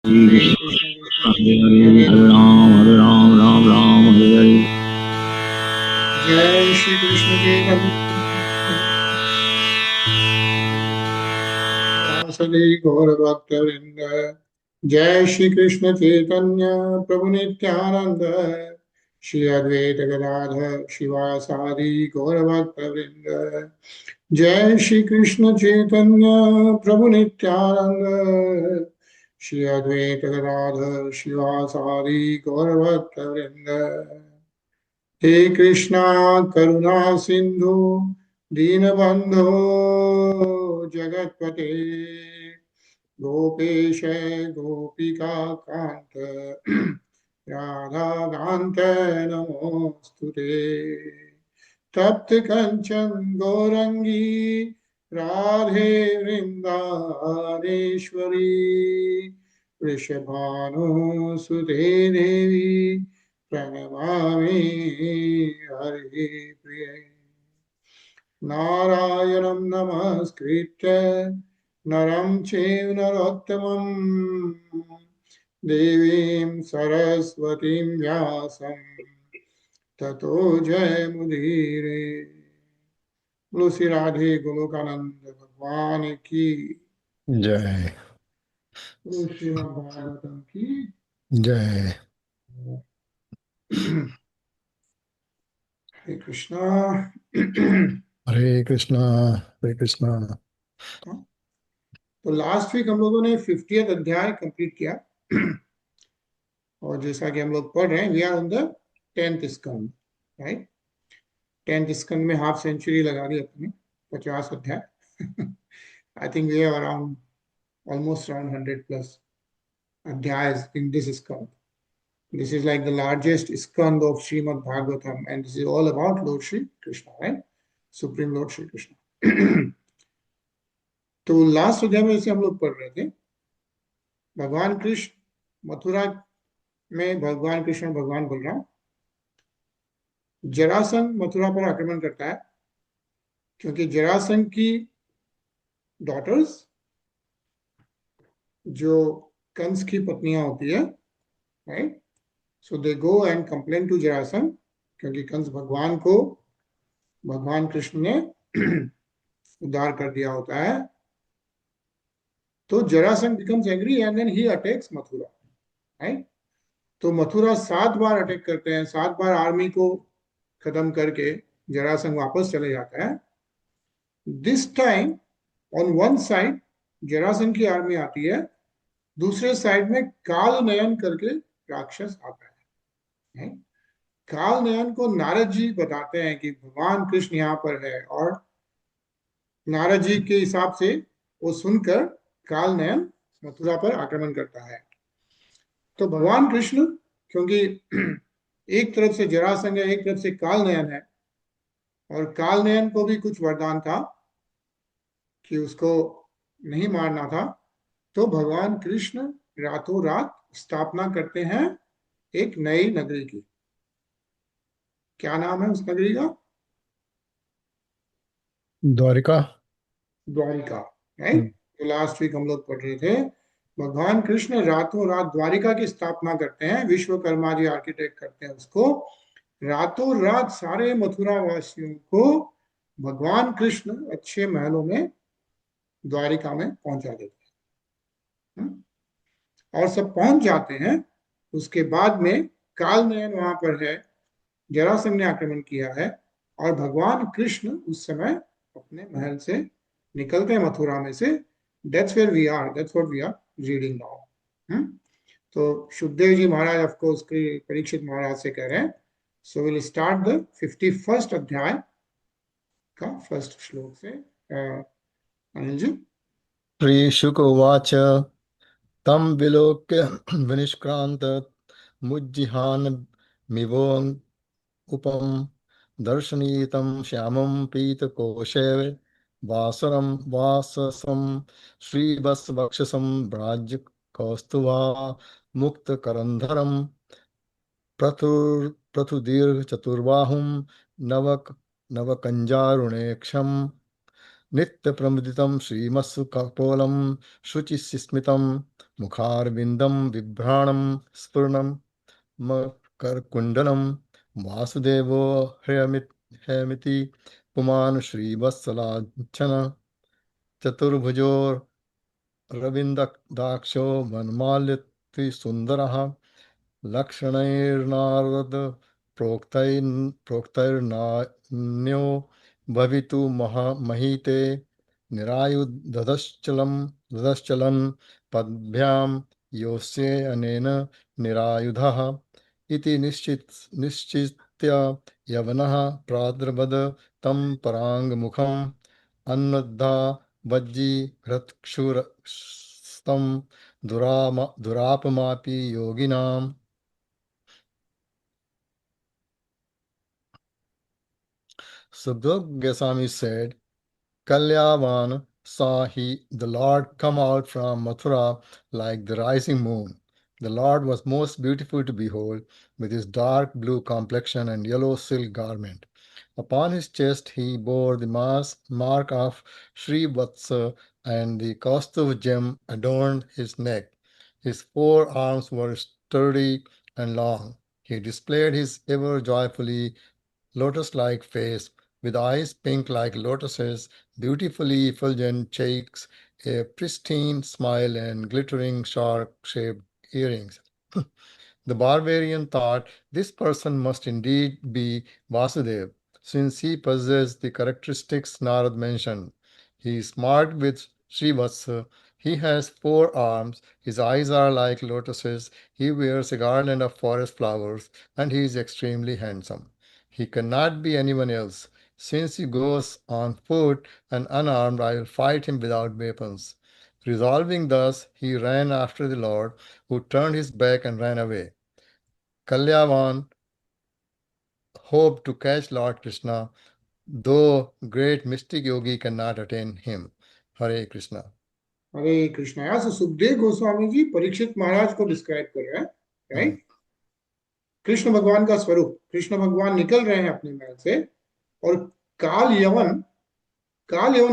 हरे कृष्ण कृष्ण कृष्ण हरे हरे राम राम राम हरे हरे। जय श्री कृष्ण चैतन्य वासुदेव गौर भक्त वृंद। जय श्री कृष्ण चैतन्य प्रभु नित्यानंद श्री अद्वैत गदाधर शिवासादि गौर भक्त वृंद। जय श्री कृष्ण चैतन्य प्रभु नित्यानंद श्री अद्वैत गदाधर शिवासादि गौर भक्त वृंद। हे कृष्णा करुणा सिंधु दीनबंधो जगतपते गोपेश गोपिका कांत राधा कांत नमोस्तुते। तप्त कंचन गौरंगी राधे वृंदावनेश्वरी वृषभानुसुते देवी प्रणमामि हरि प्रिय। नारायणं नमस्कृत्य नरं चैव नरोत्तमं देवीं सरस्वतीं व्यासं ततो जयमुदीरे। बोलो श्री राधे गोलोकानंद भगवान की जय बोलो श्रीमद् भागवतम की जय। हरे कृष्णा। हरे कृष्णा हरे कृष्णा। तो लास्ट वीक हम लोगों ने 50th अध्याय कंप्लीट किया और जैसा कि हम लोग पढ़ रहे हैं we are on the 10th skand, right. 10th skand में हाफ सेंचुरी लगा दी अपनी, 50 अध्याय। I think we have around almost around 100 plus अध्यायs in this skand. This is like the largest skand of Srimad Bhagavatam, and this is all about Lord Shri Krishna, right? Supreme Lord Shri Krishna. तो last अध्याय में जैसे हम लोग पढ़ रहे थे, भगवान कृष्ण मथुरा में भगवान कृष्ण भगवान बलराम जरासंध मथुरा पर आक्रमण करता है क्योंकि जरासंध की डॉटर्स जो कंस की पत्नियां होती है, right. So they go and complain to Jarasandha क्योंकि कंस भगवान को भगवान कृष्ण ने उद्धार कर दिया होता है। तो Jarasandha becomes angry and then he attacks Mathura, right. तो मथुरा 7 बार अटैक करते हैं, 7 बार आर्मी को खत्म करके जरासंध वापस चले जाता है। This time on one side Jarasandha की आर्मी आती है, दूसरे साइड में काल नयन करके राक्षस आता है। काल नयन को नारद जी बताते हैं कि भगवान कृष्ण यहाँ पर है, और नारद जी के हिसाब से वो सुनकर काल नयन मथुरा पर आक्रमण करता है। तो भगवान कृष्ण क्योंकि एक तरफ से जरासंध है, एक तरफ से काल नयन है, और काल नयन को भी कुछ वरदान था कि उसको नहीं मारना था, तो भगवान कृष्ण रातों रात स्थापना करते हैं एक नई नगरी की। क्या नाम है उस नगरी का? द्वारिका। द्वारिका, राइट। तो लास्ट वीक हम लोग पढ़ रहे थे भगवान कृष्ण रातों रात द्वारिका की स्थापना करते हैं, विश्वकर्मा जी आर्किटेक्ट करते हैं उसको। रातों रात सारे मथुरा वासियों को भगवान कृष्ण अच्छे महलों में द्वारिका में पहुंचा देते हैं, और सब पहुंच जाते हैं। उसके बाद में काल नयन वहां पर है, जरासंध ने आक्रमण किया है, और भगवान कृष्ण उस समय अपने महल से निकलते हैं मथुरा में से। That's where we are, that's what we are reading now. तो सुखदेव जी महाराज ऑफ कोर्स परीक्षित महाराज से कह रहे हैं, so will start the 51st अध्याय का फर्स्ट श्लोक से। अनिल जी। श्री शुक उवाच तम विलोक्य विनिष्क्रांत मुज्जिहान उपम दर्शनीतं श्यामं पीतकोशे वासरं वाससं श्रीवत्सवक्षसं व्राजकौस्तुभा मुक्तकरन्धरं प्रथुदीर्घचतुर्बाहुं नवक नवकञ्जारुणेक्षं नित्यप्रमुदितं श्रीमत्सुकपोलं शुचिस्मितं मुखारविन्दं बिभ्राणं स्फुरणं मकरकुण्डलं वासुदेवो हयमिति पुमान् श्रीवत्सलाञ्छन चतुर्भुजो रविन्दाक्षो वनमाल्यतिसुन्दरः लक्षणैर्नारद प्रोक्तैर्नान्यो भवितु महीते ददश्चलन् पद्भ्यां योऽस्ये अनेन निरायुधः इति निश्चित्य यवनः प्राद्रवद तं पराङ्मुखम् अन्नद्धा Vajji हृत्क्षुरस्तं दुरापमापि योगिनाम्. Subhadra Goswami said, Kalyavan saw the Lord come out from Mathura like the rising moon. The Lord was most beautiful to behold, with his dark blue complexion and yellow silk garment. Upon his chest he bore the mark of Sri Vatsa, and the Kaustuv gem adorned his neck. His forearms were sturdy and long. He displayed his ever joyfully lotus-like face, with eyes pink like lotuses, beautifully effulgent cheeks, a pristine smile, and glittering shark-shaped earrings. The barbarian thought this person must indeed be Vasudev, since he possessed the characteristics Narad mentioned. He is marked with Srivatsa, he has 4 arms, his eyes are like lotuses, he wears a garland of forest flowers, and he is extremely handsome. He cannot be anyone else. Since he goes on foot and unarmed, I will fight him without weapons. Resolving thus, he ran after the Lord, who turned his back and ran away. Kalyavan hoped to catch Lord Krishna, though great mystic yogi cannot attain him. Hare Krishna. हरे कृष्णा. यहाँ से सुखदेव गोस्वामी जी परीक्षित महाराज को describe कर रहे हैं, right. Krishna भगवान का स्वरूप, कृष्ण भगवान निकल रहे हैं अपने महल से और काल यवन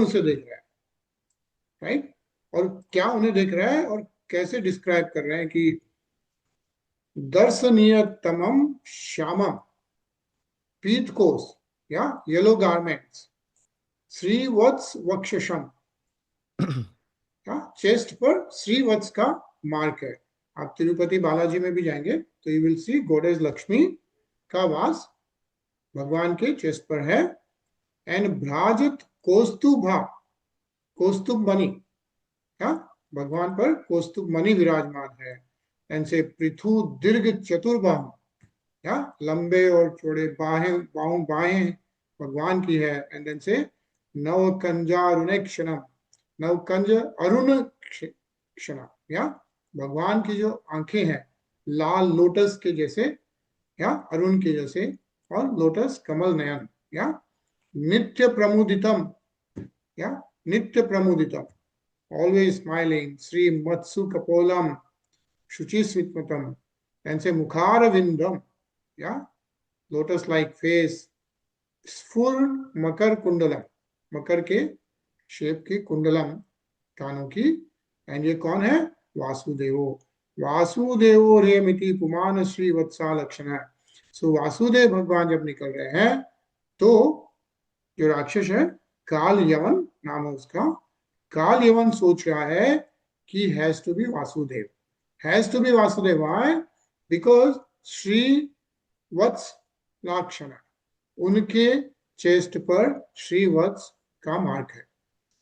उसे देख रहा है, राइट. और क्या उन्हें देख रहा है और कैसे डिस्क्राइब कर रहे हैं कि दर्शनीयतमम श्यामम पीतकोश या येलो गारमेंट्स, श्रीवत्स वक्षसम, चेस्ट पर श्रीवत्स का मार्क है. आप तिरुपति बालाजी में भी जाएंगे तो you will see goddess Lakshmi का वास भगवान के चेस्ट पर है. एंड भ्राजित कौस्तुभ मणि, भगवान पर कौस्तुभ मणि विराजमान है. एंड से पृथु दीर्घ चतुर्बाहु, लंबे और चौड़े बाहें भगवान की है. एंड देन से नवकंजारुणेक्षणम, नवकंज अरुण क्षण, भगवान की जो आंखें हैं लाल लोटस के जैसे, अरुण के जैसे, और लोटस कमल नयन, नित्य प्रमुदितम, नित्य प्रमुदितम, ऑलवेज स्माइलिंग, श्री मत्सु कपोलम शुचि स्मितम. एंड से मुखार विंदम, लोटस लाइक फेस, स्फुर मकर कुंडलम, मकर के शेप की कुंडलम, कानों की. एंड ये कौन है? वासुदेवो रेमिति पुमान श्री वत्सा लक्षण. सो वासुदेव भगवान जब निकल रहे हैं तो जो राक्षस है काल यवन नाम है उसका, काल यवन सोच रहा है कि has to be Vasudev, has to be Vasudev. Why? Because श्री वत्स लक्षण, उनके चेस्ट पर श्री वत्स का मार्क है.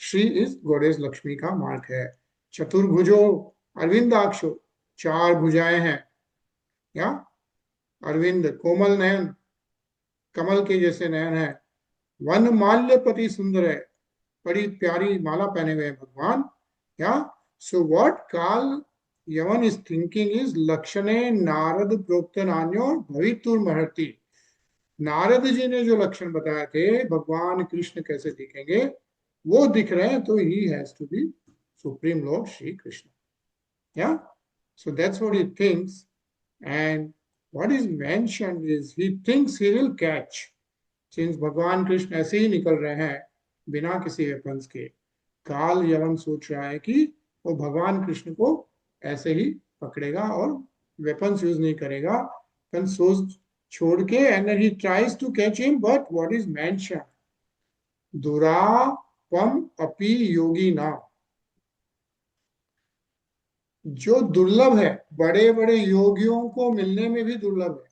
श्री इज गॉडेस लक्ष्मी का मार्क है. चतुर्भुजो अरविंदाक्षो, 4 भुजाएं हैं, अरविंद कोमल नयन, कमल के जैसे नयन है. वन माल्यपति सुंदर है, बड़ी प्यारी माला पहने हुए हैं भगवान. सो व्हाट काल यवन इज थिंकिंग इज लक्षणे नारद प्रोक्त नान्यो भवितुर्महर्ति. नारद जी ने जो लक्षण बताए थे भगवान कृष्ण कैसे दिखेंगे वो दिख रहे हैं, तो he has to be supreme lord Shri Krishna. So that's what he thinks, and what is mentioned is he thinks he will catch, since भगवान कृष्ण ऐसे ही निकल रहे हैं बिना किसी वेपन्स के. काल यवन सोच रहा है कि वो भगवान कृष्ण को ऐसे ही पकड़ेगा और वेपन्स यूज नहीं करेगा, सोच छोड़ के, and he tries to catch him, but what is mention, दुरापम अपि योगी ना, जो दुर्लभ है, बड़े बड़े योगियों को मिलने में भी दुर्लभ है,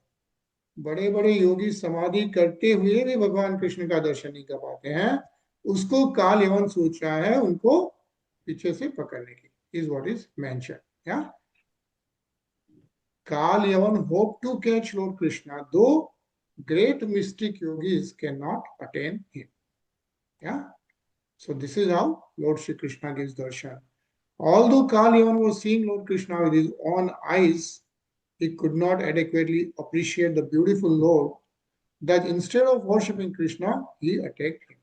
बड़े बड़े योगी समाधि करते हुए भी भगवान कृष्ण का दर्शन नहीं कर पाते हैं, उसको काल यवन सोच रहा है उनको पीछे से पकड़ने की, इज व्हाट इज मेंशन। या Kalayavana hope to catch lord Krishna, though great mystic yogis cannot attain him. Yeah. So this is how Lord Shri Krishna gives darshan. Although Kal even was seeing Lord Krishna with his own eyes, he could not adequately appreciate the beautiful Lord, that instead of worshipping Krishna, he attacked him.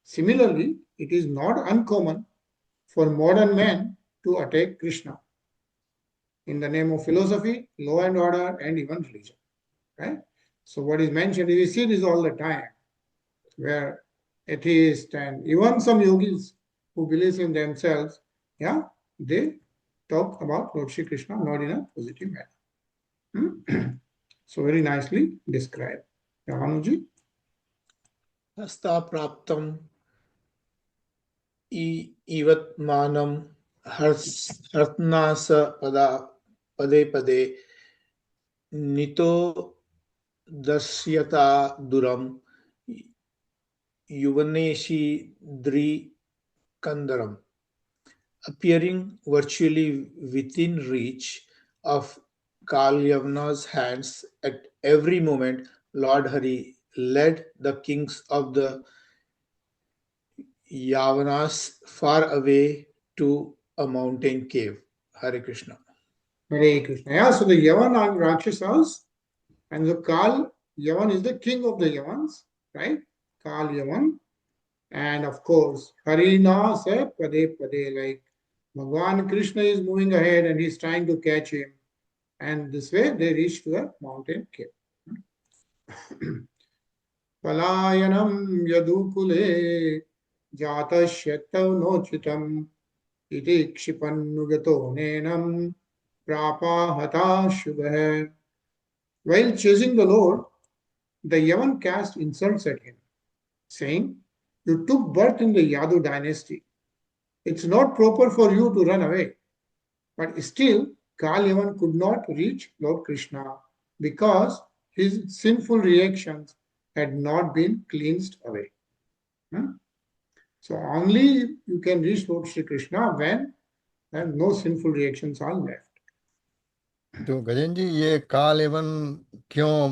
Similarly, it is not uncommon for modern men to attack Krishna in the name of philosophy, law and order, and even religion. Right? So what is mentioned, we see this all the time, where atheists and even some yogis who believe in themselves, yeah, they talk about Lord Shri Krishna not in a positive manner. So very nicely described. Ramanuji? हस्ता प्राप्तम इवत्मानं हर्षनास पदे पदे नितो दर्श्यता दुरम युवनेशी द्रिकंदरम, appearing virtually within reach of Kalyavana's hands at every moment. Lord Hari led the kings of the Yavanas far away to a mountain cave. Hare Krishna. Hare Krishna. Yeah, so the Yavan are Rakshasas, and the Kal Yavan is the king of the Yavans, right? Kal Yavan. And of course, Harina se pade pade, like Bhagwan Krishna is moving ahead and he's trying to catch him. And this way they reach to the mountain cave. Palayanam yadukule jatashyatau nochitam iti kshipannugato nenam prapahata shubha. While chasing the Lord, the Yavan cast insults at him, saying, "You took birth in the Yadu dynasty. It's not proper for you to run away." But still, Kal Yavan could not reach Lord Krishna because his sinful reactions had not been cleansed away. So only you can reach Lord Shri Krishna when no sinful reactions are left. तो गजेन जी ये काल Avon क्यों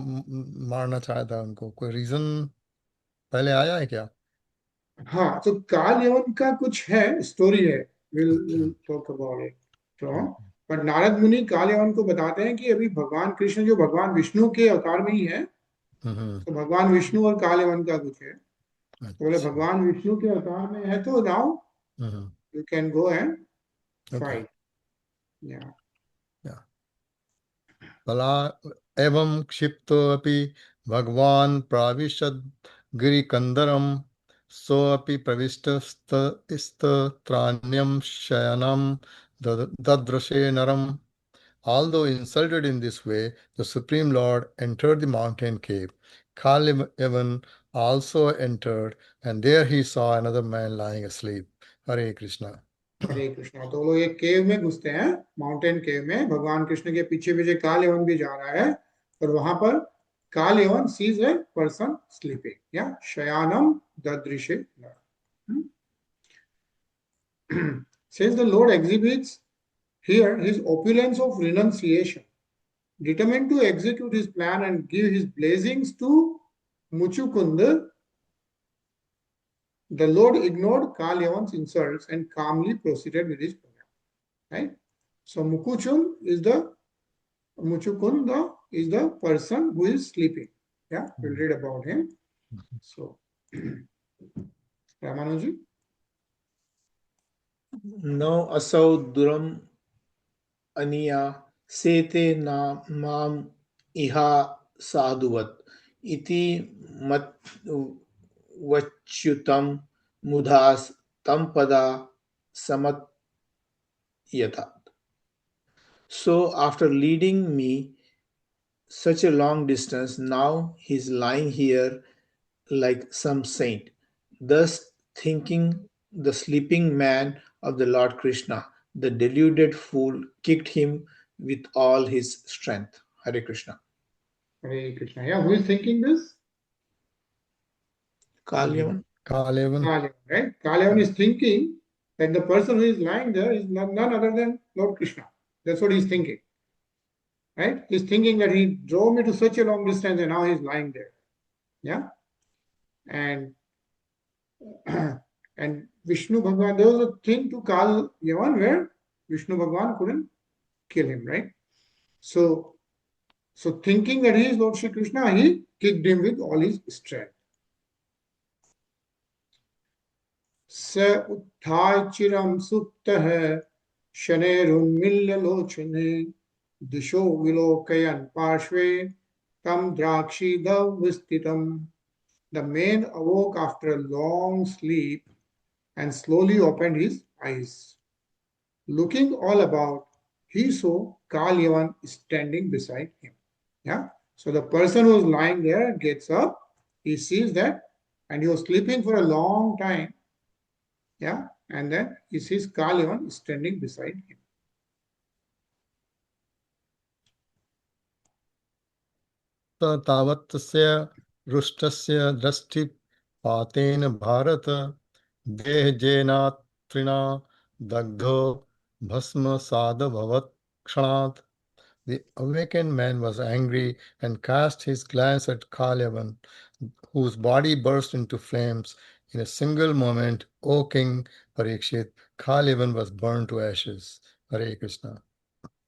मारना चाहता है उनको, कोई reason पहले आया है क्या? हाँ, तो काल यवन का कुछ है, स्टोरी है, विल टॉक अबाउट इट। तो पर नारद मुनि काल यवन को बताते हैं कि अभी भगवान कृष्ण जो भगवान विष्णु के अवतार में ही है, तो भगवान विष्णु और काल यवन का कुछ है। तो बोले भगवान विष्णु के अवतार में है तो now you can go and fight. भला एवं क्षिप्तोऽपि भगवान् प्राविशद् गिरिकन्दरं सोऽपि प्रविष्टस्तत्राण्यं शयनं ददृशे नरम्. Although insulted in this way, the Supreme Lord entered the mountain cave. Kalavan also entered, and there he saw another man lying asleep. Hare Krishna. हरे कृष्णा। तो लोग एक केव में घुसते हैं, माउंटेन केव में, भगवान कृष्ण के पीछे पीछे काल यवन भी जा रहा है, और वहां पर काल यवन सीज ए पर्सन स्लीपिंग, या शयानम ददृशे नर। Since the Lord exhibits here his opulence of renunciation, determined to execute his plan and give his blessings to Muchukund, the Lord ignored Kal Yavan's insults and calmly proceeded with his program. Right? So Muchukund is the person who is sleeping. Yeah, we'll read about him. So Ramanuji. No asau duram aniya sete na mam iha sadhuvat iti mat vachyutam mudhas tampada samat yatat. So after leading me such a long distance, now he's lying here like some saint. Thus thinking the sleeping man of the Lord Krishna, the deluded fool kicked him with all his strength. Hare Krishna. Hare Krishna. Yeah, who is thinking this? Kalyavan. Kalevan. Kalyavan, right? Kalyavan is thinking that the person who is lying there is none other than Lord Krishna. That's what he's thinking. Right? He's thinking that he drove me to such a long distance and now he's lying there. Yeah. And and Vishnu Bhagwan, there was a thing to Kal Yavan where Vishnu Bhagwan couldn't kill him, right? So thinking that he is Lord Shri Krishna, he kicked him with all his strength. स उत्थाय चिरम सुप्तः शनैरुन्मील्य लोचने दिशो विलोकयन् पार्श्वे tam drakshidhav vistitam. The man awoke after a long sleep and slowly opened his eyes. Looking all about, he saw Kalyavan standing beside him. Yeah. So the person who was lying there gets up, he sees that, and he was sleeping for a long time. Yeah. And then he sees Kalyavan standing beside him. तावत्स्य रुष्टस्य दृष्टिपातेन Bharat देहजेनात्रिणा दग्धो भस्मसादभवत् क्षणात्. The awakened man was angry and cast his glance at Kalyavan, whose body burst into flames. In a single moment, O King Parikshit, Kalyavan was burned to ashes. Hare Krishna.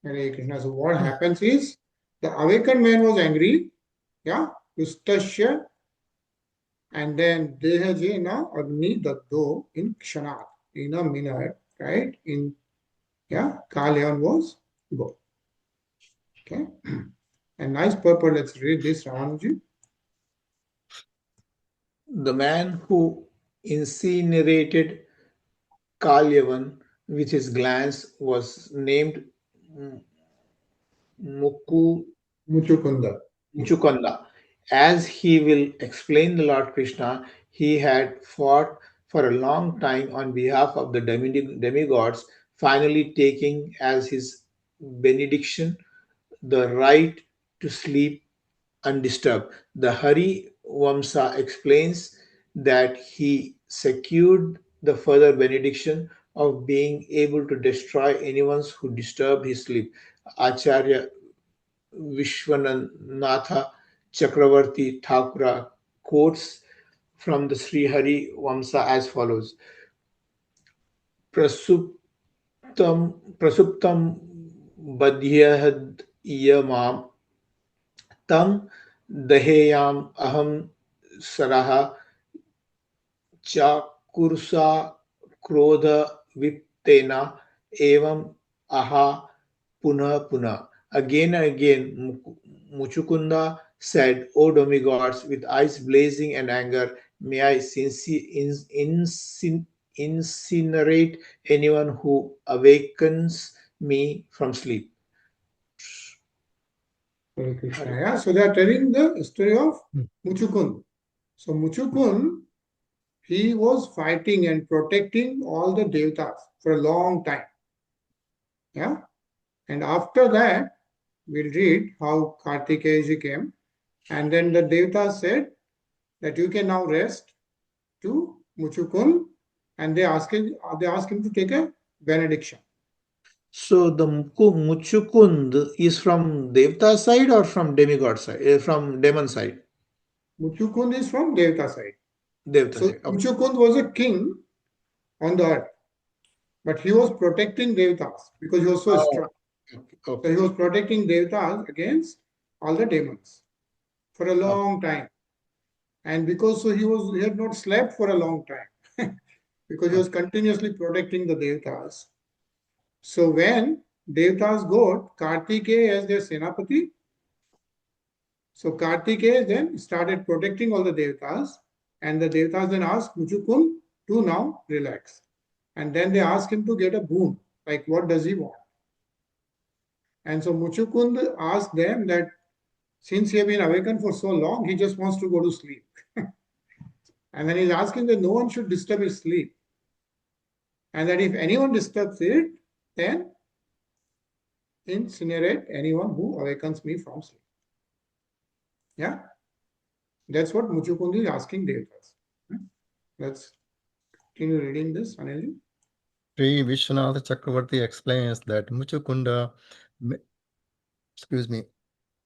Hare Krishna. So what happens is, the awakened man was angry, yeah, Ustasya, and then Dehajena Agni Daddo in Kshanat, in a minute, right? Kalyan was go. Okay. And nice purport. Let's read this, Ramanuji. The man who incinerated Kalyavan with his glance was named Muchukunda. Muchukunda. As he will explain the Lord Krishna, he had fought for a long time on behalf of the demigods, finally taking as his benediction the right to sleep undisturbed. The Hari Vamsa explains that he secured the further benediction of being able to destroy anyone who disturbed his sleep. Acharya Vishwanatha Chakravarti Thakura quotes from the Sri Hari Vamsa as follows: Prasuptam Badhyahad Yamam Tam Daheyam Aham Saraha Chakursa Krodha Viptena Evam Aha Puna Puna. Again and again, Muchukunda said, O demigods, with eyes blazing and anger, may I incinerate anyone who awakens me from sleep. Hare Krishna. Yeah. So they are telling the story of Muchukund. So Muchukund, he was fighting and protecting all the devatas for a long time. Yeah. And after that, we'll read how Kartikeya came. And then the devatas said that you can now rest to Muchukund, and they ask him to take a benediction. So the Muchukund is from Devta side or from demigod side? From demon side? Muchukund is from Devta side. Devta So side. Okay. Muchukund was a king on the earth, but he was protecting Devatas because he was so strong. Okay. So he was protecting Devatas against all the demons for a long time. And because he had not slept for a long time because he was continuously protecting the Devatas. So when Devatas got Kartikeya as their Senapati, so Kartikeya then started protecting all the Devatas, and the Devatas then asked Muchukund to now relax. And then they asked him to get a boon. Like, what does he want? And so Muchukund asked them that since he has been awakened for so long, he just wants to go to sleep. And then he's asking that no one should disturb his sleep. And that if anyone disturbs it, then incinerate anyone who awakens me from sleep. Yeah? That's what Muchukund is asking Devatas. Let's continue reading this, Anilji. Sri Vishwanath Chakravarti explains that Muchukunda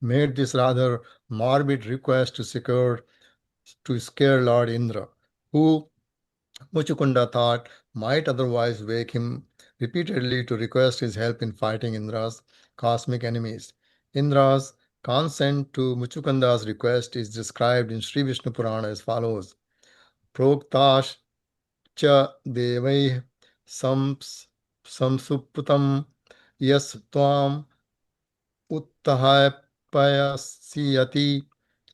made this rather morbid request to scare Lord Indra, who Muchukunda thought might otherwise wake him repeatedly to request his help in fighting Indra's cosmic enemies. Indra's consent to Muchukunda's request is described in Sri Vishnu Purana as follows: Proktash cha devaih samsuputam yas tvam uttahapayasiyati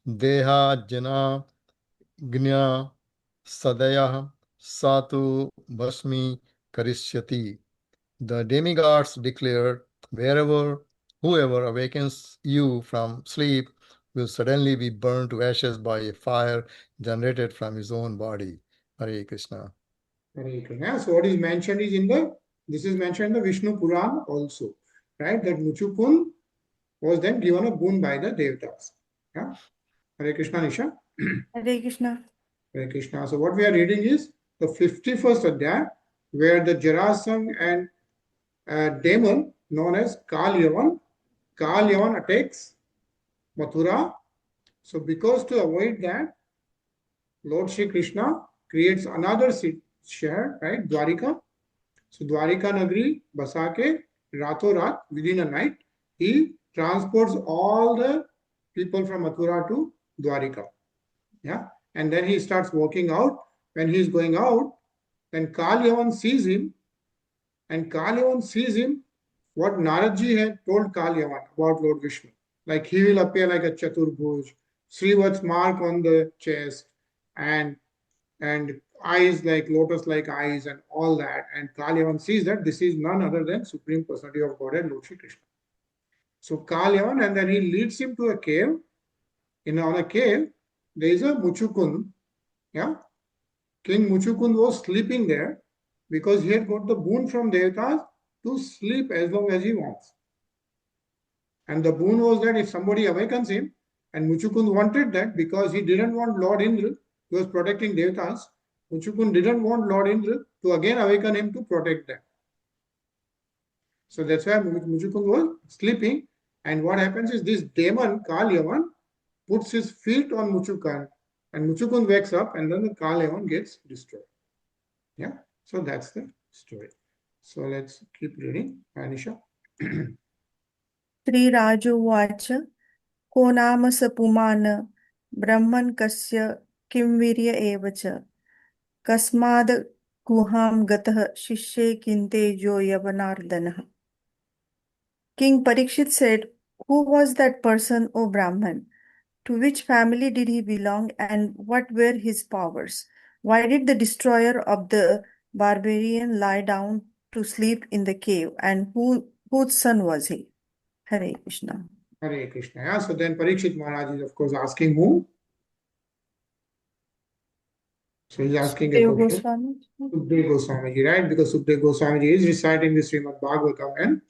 deha jana gnya sadayah satu bhasmi karishyati. The demigods declared, whoever awakens you from sleep will suddenly be burned to ashes by a fire generated from his own body. Hare Krishna. Hare Krishna. So what is mentioned is this is mentioned in the Vishnu Puran also, right? That Muchukund was then given a boon by the Devatas. Yeah? Hare Krishna, Nisha. Hare Krishna. Hare Krishna. So what we are reading is the 51st Adhyaya, where the Jarasangh and demon known as Kal Yavan attacks Mathura. So because to avoid that, Lord Shri Krishna creates another share, right? Dwarika. So Dwarika Nagri, Basake, Rato Rat, within a night, he transports all the people from Mathura to Dwarika. Yeah. And then he starts walking out. When he is going out, then Kal Yavan sees him. And Kal Yavan sees him, what Naradji had told Kal Yavan about Lord Vishnu. Like he will appear like a Chaturbhuj, Srivat's mark on the chest, and eyes like lotus-like eyes and all that. And Kal Yavan sees that this is none other than Supreme Personality of Godhead, Lord Shri Krishna. So Kal Yavan, and then he leads him to a cave. On a cave, there is a Muchukund. Yeah, King Muchukund was sleeping there because he had got the boon from Devatas to sleep as long as he wants. And the boon was that if somebody awakens him, and Muchukund wanted that because he didn't want Lord Indra, he was protecting Devatas. Muchukund didn't want Lord Indra to again awaken him to protect them. So that's why Muchukund was sleeping. And what happens is this demon, Kal Yavan, puts his feet on Muchukund, and Muchukund wakes up, and then the Kal Yavan gets destroyed. Yeah, so that's the story. So let's keep reading. Anisha. Sri Rajuvacha ko nama sapumana brahman kasya kimvirya evacha kasmad guham gatah shishye kinte jo yavanardanah. King Parikshit said, "Who was that person, O Brahman? To which family did he belong, and what were his powers? Why did the destroyer of the barbarian lie down to sleep in the cave, and whose son was he?" Hare Krishna. Hare Krishna. Yeah, so then Parikshit Maharaj is of course asking whom? So he's asking a Sukadeva question. Goswami. Sukadeva Goswami, right? Because Sukadeva Goswami is reciting the Srimad Bhagavatam, and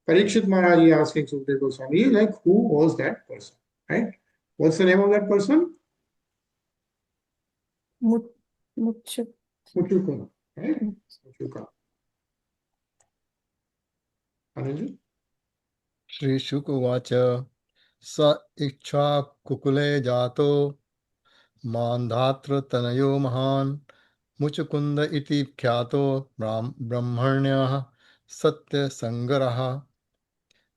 Parikshit Maharaj is asking Sukadeva Goswami, like, who was that person? Right? What's the name of that person? Muchukund. Right? Muchukund. Anilji? Shri Shukuvacha sa ichha kukule jato mandhatra tanayo mahan Muchukunda iti kyato brahmanyah satya sangaraha.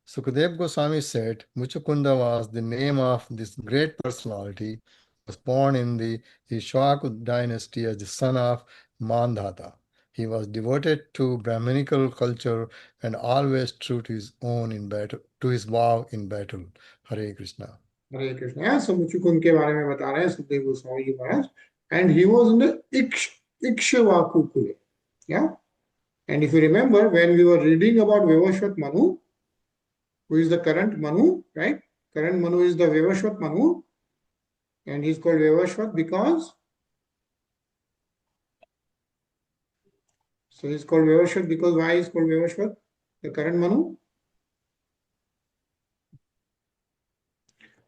Sukadeva Goswami said Muchukunda was the name of this great personality who was born in the Ishwaku dynasty as the son of Mandhata. He was devoted to Brahminical culture and always true to his vow in battle. Hare Krishna. Hare Krishna. Yeah, so Muchukund के बारे में बता रहे हैं Sukadeva Goswami ji Maharaj, and he was in the Ikshvaku Kule. Yeah, And if you remember, when we were reading about Vivashvat Manu, who is the current Manu, right? Current Manu is the Vivashvat Manu, and he's called Vivashvat because he's called Vivashvat because why is called Vivashvat? The current Manu,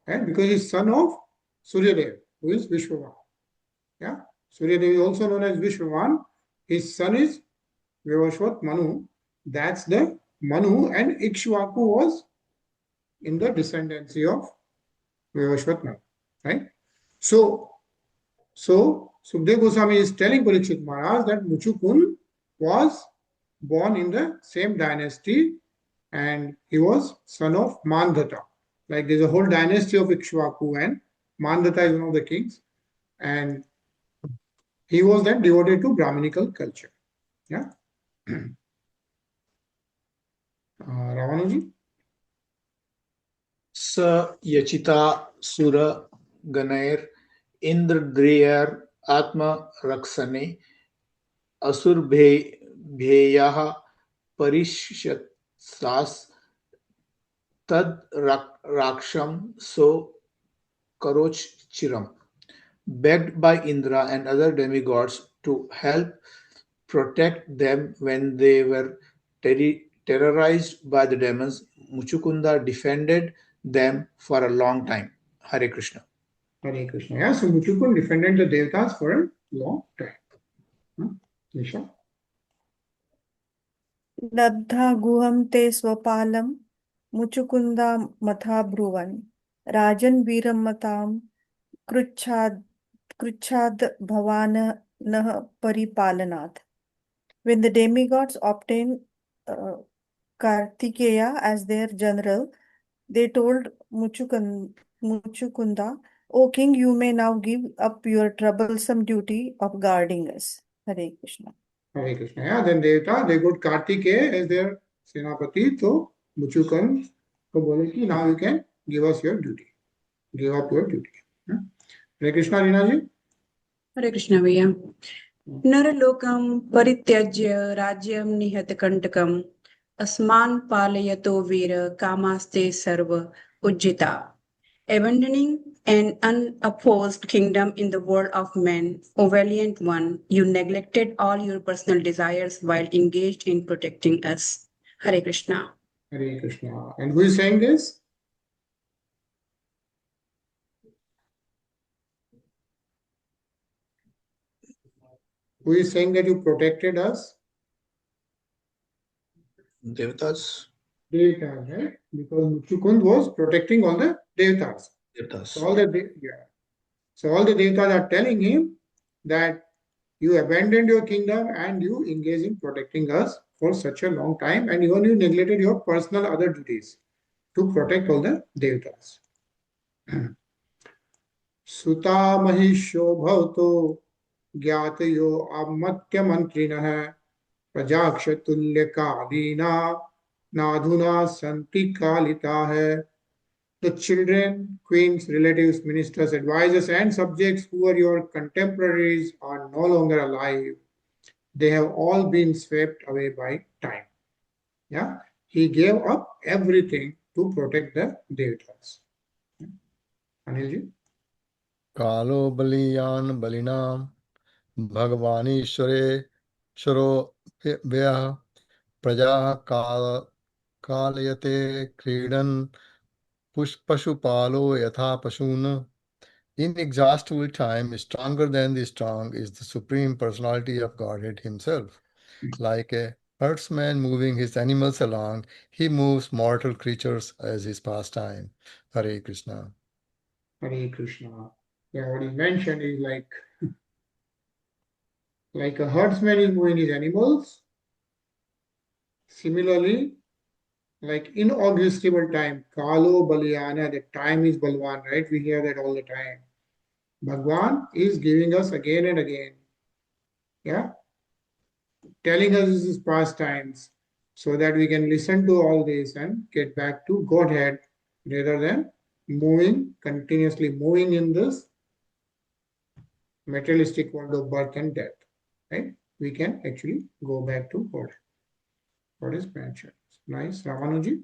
right? Because he's son of Suryadev, who is Vishwavan. Yeah, Suryadev is also known as Vishwavan. His son is Vivashvat Manu. That's the Manu, and Ikshvaku was in the descendancy of Vivashvat Manu, right? So Sukdev Goswami is telling Parikshit Maharaj that Muchukund was born in the same dynasty and he was son of Mandata. Like there's a whole dynasty of Ikshvaku and Mandata is one of the kings, and he was then devoted to Brahminical culture. Yeah. Ravanuji? Sa Yachita Sura Ganair Indra Dreyar Atma Raksane Asur Bheyaha Parishatsas Tad Raksham So Karoch Chiram, begged by Indra and other demigods to help protect them when they were terrorized by the demons. Muchukunda defended them for a long time. Hare Krishna. Hare Krishna. Yeah, so Muchukund defended the Devatas for a long time. Nisha? लब्धा गुहं ते स्वपालं मुचुकुंदा मथा ब्रुवन् राजन् वीरमतां कृच्छाद भवानः परिपालनात्. When the demigods obtained Kartikeya as their general, they told Muchukunda, "O king, you may now give up your troublesome duty of guarding us." Hare Krishna. Hare Krishna. Yeah, then they got Kartikeya as their Senapati, so Muchukund ko bole ki now you can give us your duty. Give up your duty. Hare Krishna, Rinaji? हरे कृष्ण भैया. नरलोकं परित्यज्य राज्यं निहतकण्टकम् अस्मान् पालयतो वीर कामास्ते सर्व उज्जिता. Abandoning an unopposed kingdom in the world of men, O valiant one, you neglected all your personal desires while engaged in protecting us. Hare Krishna. Hare Krishna. And who is saying this? Who is saying that you protected us? Devatas. Devatas, right? Because Muchukund was protecting all the Devatas. So all the Devatas are telling him that you abandoned your kingdom and you engaged in protecting us for such a long time, and even you neglected your personal other duties to protect all the Devatas. Suta Mahisho Bhavto Gyatayo Amatya Mantrinah Prajakshatullya Kalina Nadhuna Santi Kalita hai. The children, queens, relatives, ministers, advisors, and subjects who are your contemporaries are no longer alive. They have all been swept away by time. Yeah, he gave up everything to protect the Devatas. Anilji? Kalo baliyan balinam bhagavani sharo vyah praja kalayate kridan pashupalo yatha pashuna. Inexhaustible time, stronger than the strong, is the Supreme Personality of Godhead Himself. Like a herdsman moving his animals along, He moves mortal creatures as His pastime. Hare Krishna. Hare Krishna. Yeah, what he mentioned is like a herdsman is moving his animals. Similarly, like inexhaustible time, Kalo Baliyana, the time is Balwan, right? We hear that all the time. Bhagwan is giving us again and again, yeah, telling us his pastimes so that we can listen to all this and get back to Godhead rather than continuously moving in this materialistic world of birth and death, right? We can actually go back to Godhead. what is mentioned. Nice, Ramanuji.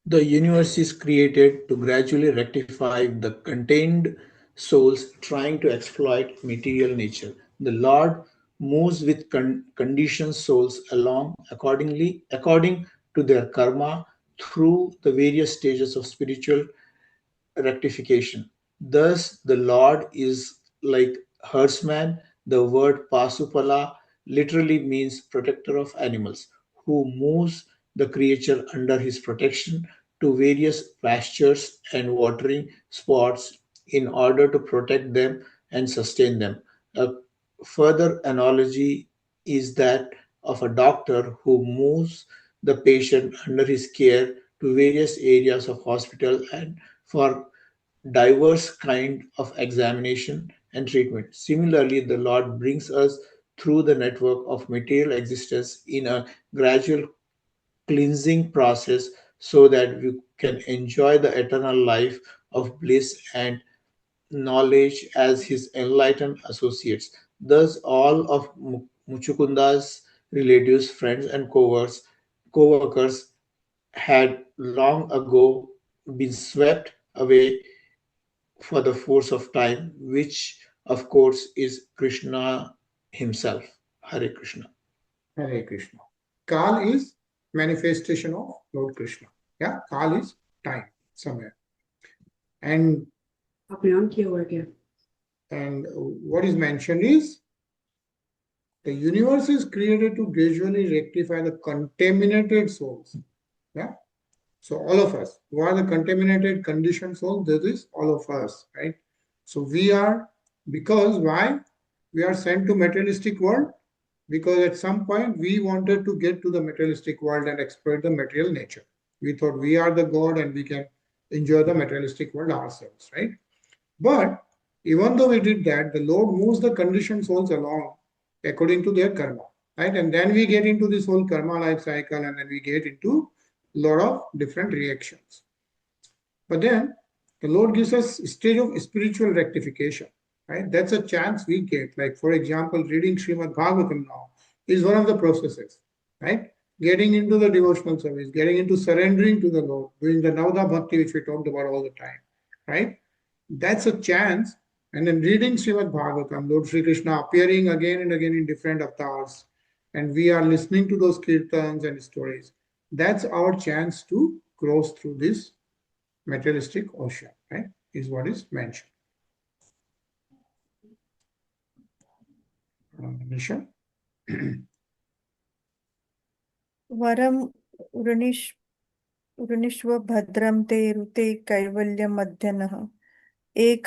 The universe is created to gradually rectify the contained souls trying to exploit material nature. The Lord moves with conditioned souls along according to their karma through the various stages of spiritual rectification. Thus, the Lord is like herdsman. The word Pasupala literally means protector of animals, who moves the creature under his protection to various pastures and watering spots in order to protect them and sustain them. A further analogy is that of a doctor who moves the patient under his care to various areas of hospital and for diverse kind of examination and treatment. Similarly, the Lord brings us through the network of material existence in a gradual cleansing process so that we can enjoy the eternal life of bliss and knowledge as his enlightened associates. Thus, all of Muchukunda's relatives, friends, and co-workers had long ago been swept away for the force of time, which of course is Krishna himself. Hare Krishna. Hare Krishna. Kal is manifestation of Lord Krishna. Yeah, Kal is time somewhere. And what is mentioned is the universe is created to gradually rectify the contaminated souls. Yeah. So all of us who are the contaminated conditioned souls, that is all of us, right? So we are, because why? We are sent to materialistic world because at some point we wanted to get to the materialistic world and exploit the material nature. We thought we are the God and we can enjoy the materialistic world ourselves, right? But even though we did that, the Lord moves the conditioned souls along according to their karma, right? And then we get into this whole karma life cycle and then we get into a lot of different reactions. But then the Lord gives us a stage of spiritual rectification, right? That's a chance we get. Like, for example, reading Srimad Bhagavatam now is one of the processes, right? Getting into the devotional service, getting into surrendering to the Lord, doing the Navada Bhakti, which we talked about all the time, right? That's a chance. And then reading Srimad Bhagavatam, Lord Sri Krishna appearing again and again in different avatars, and we are listening to those kirtans and stories. That's our chance to cross through this materialistic ocean, right? Is what is mentioned. Nisha? Varam वृणीष्व भद्रं ते ऋते कैवल्यमध्यनः एक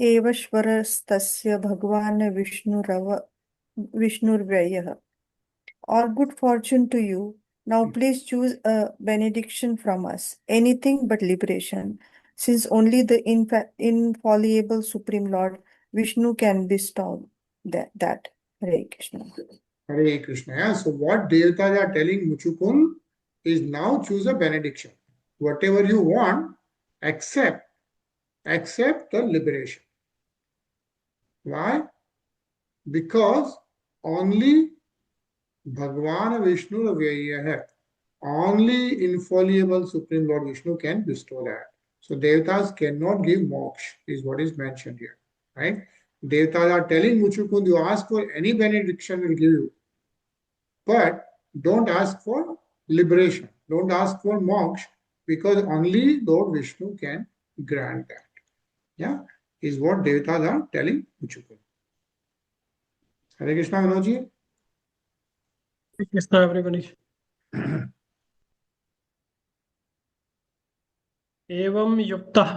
एव श्वरस्तस्य भगवान् विष्णुर्व्ययः. All good fortune to you. Now please choose a benediction from us, anything but liberation, since only the infallible Supreme Lord Vishnu can bestow that. Hare Krishna. Hare Krishna. Yeah. So what devatas are telling Muchukund is now choose a benediction. Whatever you want, accept the liberation. Why? Because only Bhagwan Vishnu Vyaya, only infallible Supreme Lord Vishnu can bestow that. So Devatas cannot give moksha, is what is mentioned here. Right? Devatas are telling Muchukund, you ask for any benediction, will give you. But don't ask for liberation. Don't ask for moksha, because only Lord Vishnu can grant that. Yeah, is what Devatas are telling Muchukund. Hare Krishna, Manojji. Hare Krishna, everybody. एवं युक्तः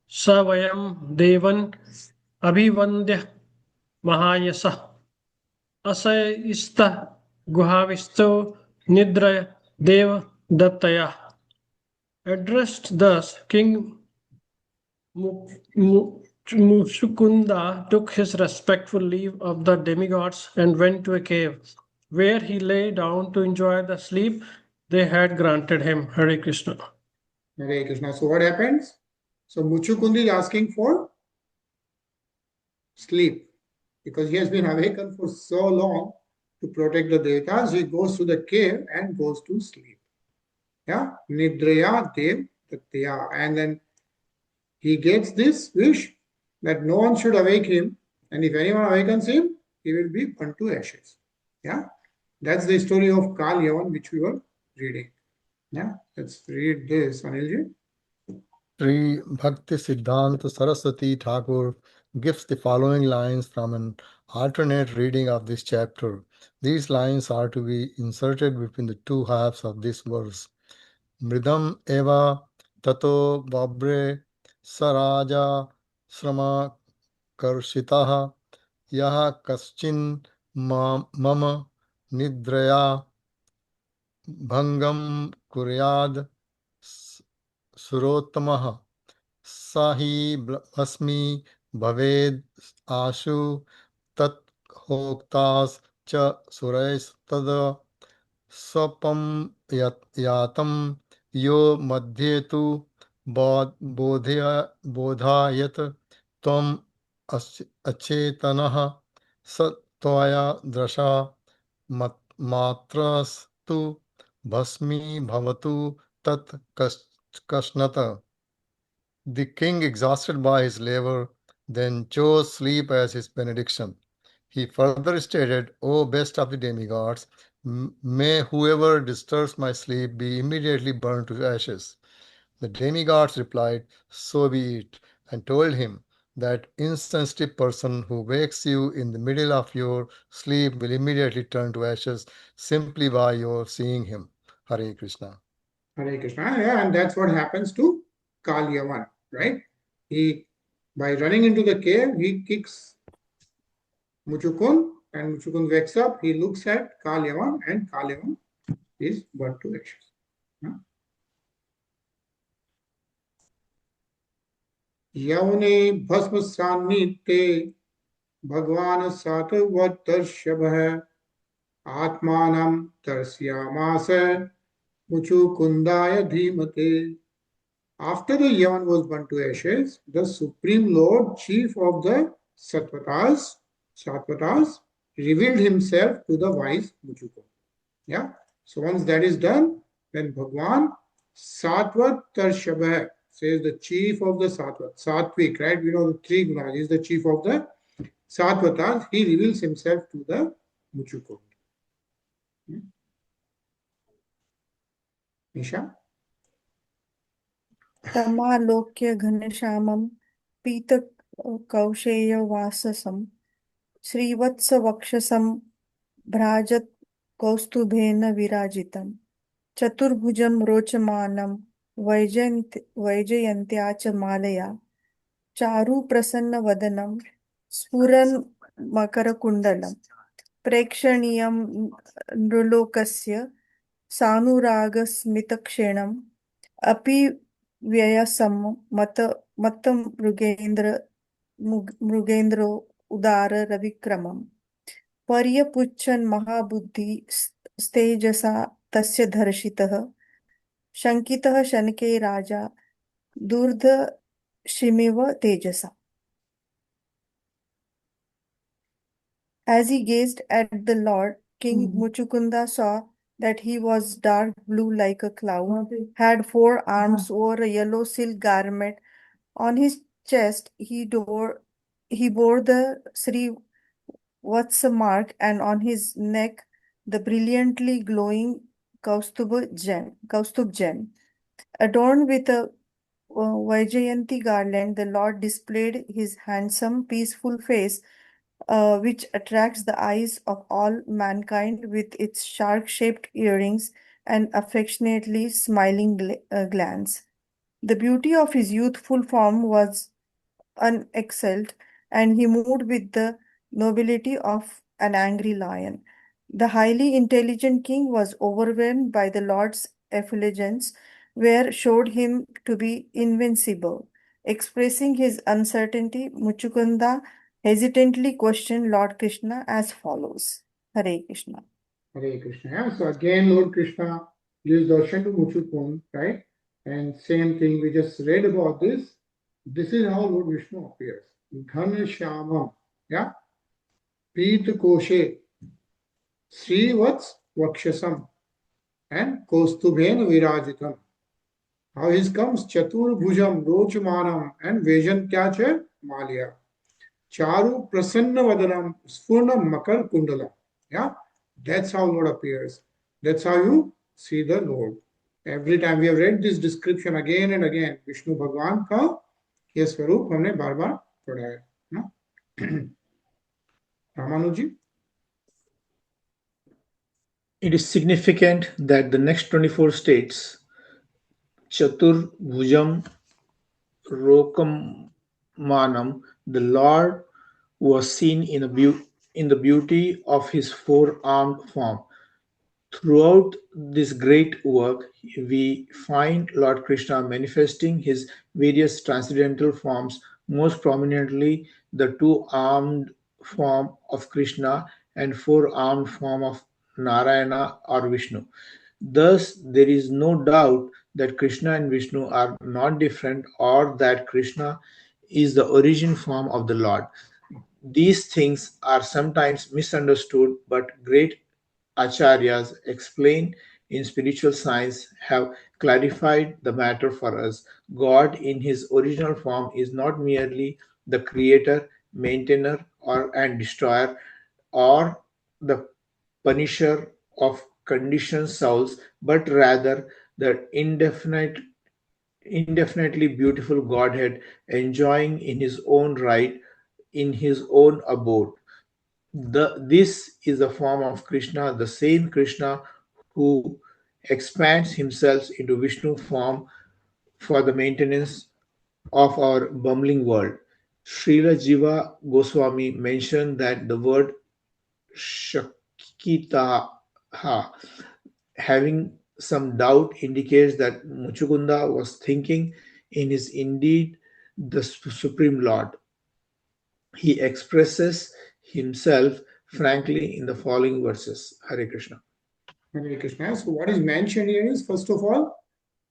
स वयं देवन् अभिवन्द्य महायशः असैस्त गुहाविस्तो निद्रय देव दत्तया. Addressed thus, King Muchukunda took his respectful leave of the demigods and went to a cave, where he lay down to enjoy the sleep they had granted him. Hare Krishna. Hare Krishna. So what happens? So Muchukund is asking for sleep because he has been awakened for so long to protect the Devatas, he goes to the cave and goes to sleep. Yeah, Nidraya Dev Tattya. And then he gets this wish that no one should awake him, and if anyone awakens him, he will be burnt to ashes. Yeah, that's the story of Kal Yavan which we were reading. Yeah, let's read this, Anilji. Sri Bhakti Siddhanta Saraswati Thakur gives the following lines from an alternate reading of this chapter. These lines are to be inserted between the two halves of this verse. Mridam eva tato babre saraja srama karshitaha yaha kaschin mama nidraya bhangam kuryad surottamah sahi asmi bhaved ashu tat hoktas cha surais tada स्वपम यातम यो मध्ये तु बोधायत त्वम अचेतनः स त्वया दृशा मात्रस्तु भस्मी भवतु तत् कश्नत. The king, exhausted by his labor, then chose sleep as his benediction. He further stated, O best of the demigods, may whoever disturbs my sleep be immediately burned to ashes. The demigods replied, So be it, and told him that insensitive person who wakes you in the middle of your sleep will immediately turn to ashes simply by your seeing him. Hare Krishna. Hare Krishna. Yeah, and that's what happens to Kal Yavan, right? He, by running into the cave, he kicks Muchukund, and Muchukund wakes up. He looks at Kal Yavan, and Kal Yavan is burnt to ashes. यवने भस्म सान्निते भगवान सातवतर्षभः आत्मानं तर्स्यामास मुचुकुंदाय धीमते. After the Yavan was burnt to ashes, the Supreme Lord, chief of the Sattvatas, revealed himself to the wise Muchukund. Yeah. So once that is done, then Bhagwan Satvat Tarshabha, says the chief of the Satvik, right? We know the three gunas. He is the chief of the Sattvatas. He reveals himself to the Muchukund. Nisha? तमालोक्य घनश्यामं पीतकौशेयवाससं श्रीवत्सवक्षसं भ्राजत् कौस्तुभेन विराजितं चतुर्भुजं रोचमानं वैजयन्त्या च मालया चारुप्रसन्नवदनं स्फुरन् मकरकुण्डलं प्रेक्षणीयं नृलोकस्य सानुरागस्मितक्षेणम् अपि व्ययसं मृगेन्द्रो उदार रविक्रमं पर्यपुच्छन् महाबुद्धि स्तेजसा तस्य धर्षितः शङ्कितः शनके राजा दुर्धर्षिमिव तेजसा. As he gazed at the Lord, King Muchukunda saw that he was dark blue like a cloud, had 4 arms, wore a yellow silk garment. On his chest he bore the Sri Vatsa mark, and on his neck the brilliantly glowing Kaustubh gem. Adorned with a Vaijayanti garland, the Lord displayed his handsome, peaceful face, which attracts the eyes of all mankind with its shark-shaped earrings and affectionately smiling glance. The beauty of his youthful form was unexcelled, and he moved with the nobility of an angry lion. The highly intelligent king was overwhelmed by the Lord's effulgence, where showed him to be invincible. Expressing his uncertainty, Muchukunda hesitantly questioned Lord Krishna as follows. Hare Krishna. Hare Krishna. Yeah? So again, Lord Krishna gives darshan to Muchukund, right? And same thing, we just read about this. This is how Lord Vishnu appears. Ghana Shyama. Yeah? Pita Koshe. Srivats Vakshasam and Kostubhen Virajitam. How he comes Chatur Bhujam Rochmanam and Vejan Kyacha Malya. Charu Prasanna Vadanam Spurna Makar Kundala. Yeah, that's how Lord appears. That's how you see the Lord. Every time we have read this description again and again, Vishnu Bhagwan का ये स्वरूप हमने बार बार पढ़ा है ना? रामानुजी. It is significant that the next 24 states, Chatur Bhujam Rokamanam, the Lord was seen in the beauty of his four-armed form. Throughout this great work, we find Lord Krishna manifesting his various transcendental forms, most prominently the two-armed form of Krishna and four-armed form of Narayana or Vishnu. Thus, there is no doubt that Krishna and Vishnu are not different or that Krishna is the origin form of the Lord. These things are sometimes misunderstood, but great acharyas explain in spiritual science have clarified the matter for us. God in his original form is not merely the creator, maintainer, and destroyer, or the punisher of conditioned souls, but rather the indefinitely beautiful Godhead enjoying in his own right in his own abode. This is the form of Krishna, the same Krishna who expands himself into Vishnu form for the maintenance of our bumbling world. Srila Jiva Goswami mentioned that the word Shakitaha, having some doubt, indicates that Muchukunda was thinking in his indeed the Supreme Lord. He expresses himself frankly in the following verses. Hare Krishna. Hare Krishna. So what is mentioned here is, first of all,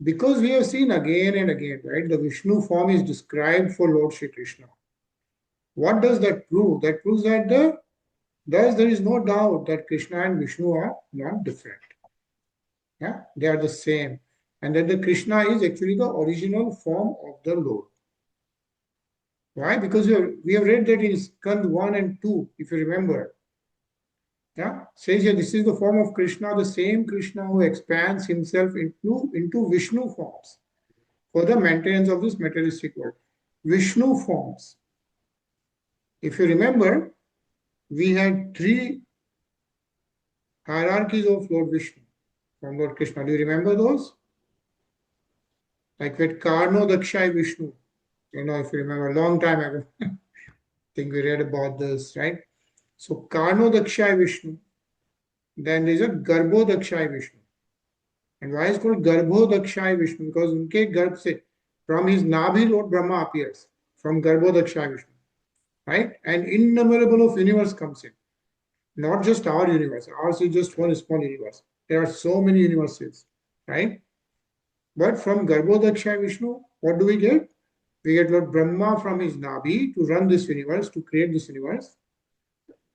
because we have seen again and again, right, the Vishnu form is described for Lord Shri Krishna. What does that prove? That proves that thus there is no doubt that Krishna and Vishnu are not different. Yeah, they are the same. And that the Krishna is actually the original form of the Lord. Why? Because we have read that in Skand 1 and 2, if you remember. Yeah, says here, this is the form of Krishna, the same Krishna who expands himself into Vishnu forms for the maintenance of this materialistic world. Vishnu forms. If you remember, we had three hierarchies of Lord Vishnu from Lord Krishna. Do you remember those? Like with Karno Dakshai Vishnu. You know, if you remember, a long time ago. I think we read about this, right? So Karno Dakshai Vishnu. Then there is a Garbho Dakshai Vishnu. And why is it called Garbho Dakshai Vishnu? Because unke garb se, from his Nabhi Lord Brahma appears. From Garbho Dakshai Vishnu. Right? And innumerable of universe comes in. Not just our universe. Ours is just one small universe. There are so many universes. Right? But from Garbho Dakshai Vishnu, what do we get? We get Lord Brahma from his Nabhi to run this universe, to create this universe.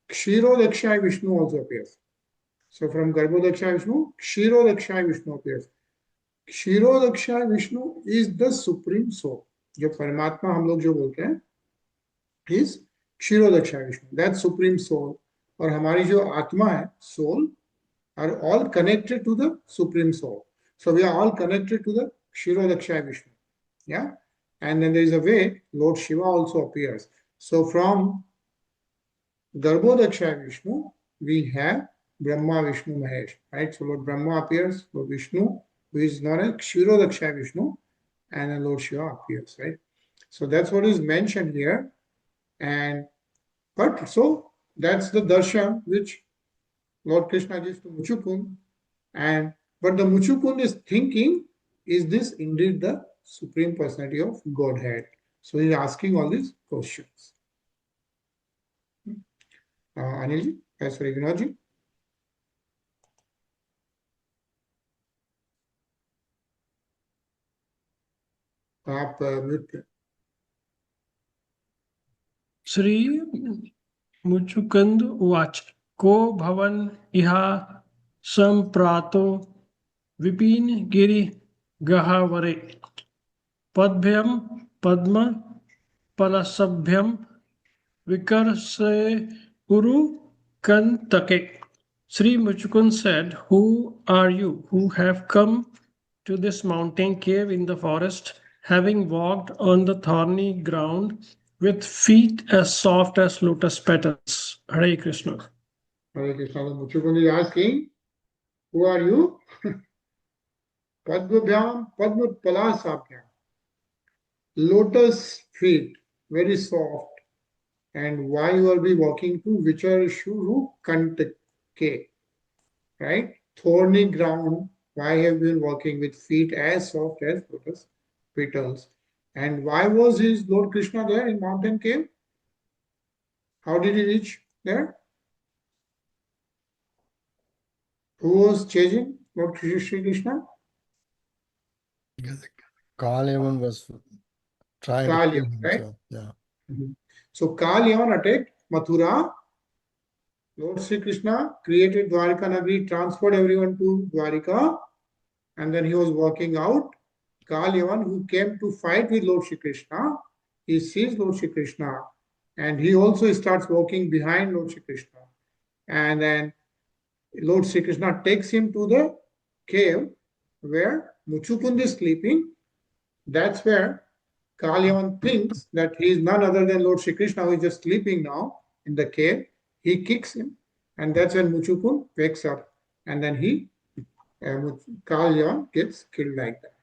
Kshiro Dakshai Vishnu also appears. So from Garbho Dakshai Vishnu, Kshiro Dakshai Vishnu appears. Kshiro Dakshai Vishnu is the supreme soul. जो परमात्मा हम लोग जो बोलते हैं is Kshiro Dakshai Vishnu. That supreme soul और हमारी जो आत्मा है soul are all connected to the supreme soul. So we are all connected to the Kshiro Dakshai Vishnu. Yeah. And then there is a way Lord Shiva also appears. So from Garbho Dakshai Vishnu, we have Brahma, Vishnu, Mahesh. Right? So Lord Brahma appears, Lord Vishnu, who is known as Kshiro Dakshai Vishnu, and then Lord Shiva appears. Right? So that's what is mentioned here. And but so that's the darshan which Lord Krishna gives to Muchukund. And but the Muchukund is thinking, is this indeed the Supreme Personality of Godhead? So he's asking all these questions. Anil ji, as for Vinod ji. आप mute Sri Muchukund Uvacha. Ko bhavan iha samprato vipin giri gahavare padbhyam padma palasabhyam vikarse uru kantake. Sri Muchukund said, "Who are you who have come to this mountain cave in the forest, having walked on the thorny ground with feet as soft as lotus petals?" Hare Krishna. Hare Krishna. Muchukund is asking, who are you? Padmabhyam, Padma Palasabhyam. Lotus feet, very soft. And why you will be walking to Vicharshuru Kantake, right? Thorny ground. Why have you been walking with feet as soft as lotus petals? And why was his Lord Krishna there in mountain cave? How did he reach there? Who was chasing Lord Shri Krishna? Kalyavan was trying to kill Kalyan, him. right? So, yeah. So Kalyan attacked Mathura. Lord Sri Krishna created Dwarika Nagari, transferred everyone to Dwarika, and then he was walking out. Kalyavan, who came to fight with Lord Sri Krishna, he sees Lord Sri Krishna, and he also starts walking behind Lord Sri Krishna. And then Lord Sri Krishna takes him to the cave where Muchukund is sleeping. That's where Kalyavan thinks that he is none other than Lord Sri Krishna, who is just sleeping now in the cave. He kicks him, and that's when Muchukund wakes up, and then Kalyavan gets killed like that.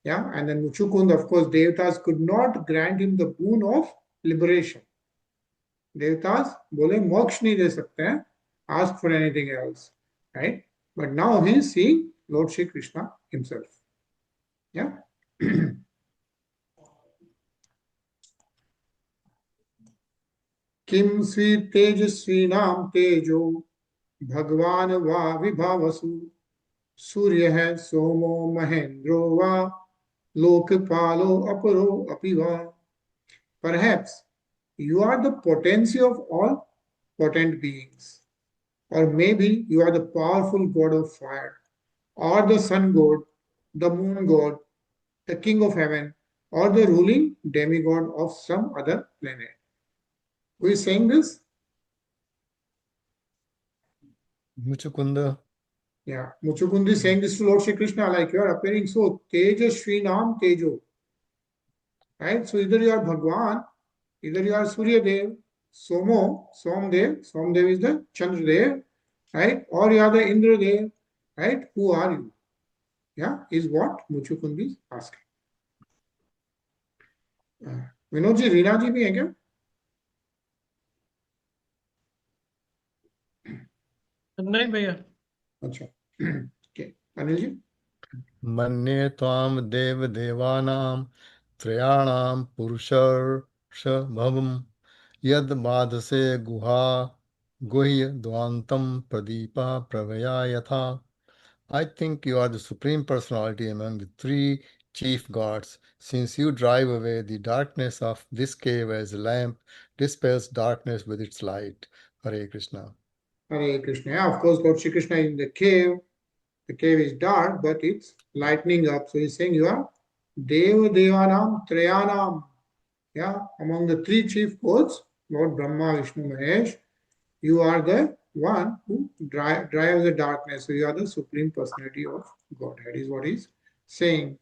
Yeah, and then Muchukund, of course, Devatas could not grant him the boon of liberation. Devatas bole moksha nahi de sakte hain, ask for anything else, right? But now he is seeing Lord Sri Krishna himself. Yeah. किम स्वी तेजस्वीनाम तेजो भगवान वा विभावसु सूर्य है सोमो महेंद्रो वा लोकपालो अपरो अपि वा. Perhaps you are the potency of all potent beings, or maybe you are the powerful god of fire, or the sun god, the moon god, the king of heaven, or the ruling demigod of some other planet. Who is saying this? Muchukunda. Yeah, Muchukund is saying this to Lord Shri Krishna, like you are appearing so Tejasvinam Tejo. Right? So either you are Bhagwan, either you are Surya Dev, Somo, Somdev, Somdev is the Chandra Dev, right? Or you are the Indra Dev, right? Who are you? Yeah, is what Muchukund is asking. Vinod ji, Reena जी भी है क्या? नहीं भैया. अच्छा, okay. Anil ji. मन्ये त्वाम देव देवानां त्रयाणां पुरुषर्षभवम् यद बाधसे गुहा गुह्य द्वान्तं प्रदीपा प्रभया यथा. I think you are the supreme personality among the three chief gods, since you drive away the darkness of this cave as a lamp dispels darkness with its light. Hare Krishna. Hare Krishna. Yeah, of course, Lord Shri Krishna is in the cave. The cave is dark, but it's lightening up. So he's saying you are Deva Devanam Trayanam. Yeah, among the three chief gods, Lord Brahma, Vishnu, Mahesh, you are the one who drives the darkness. So you are the supreme personality of Godhead, is what he's saying.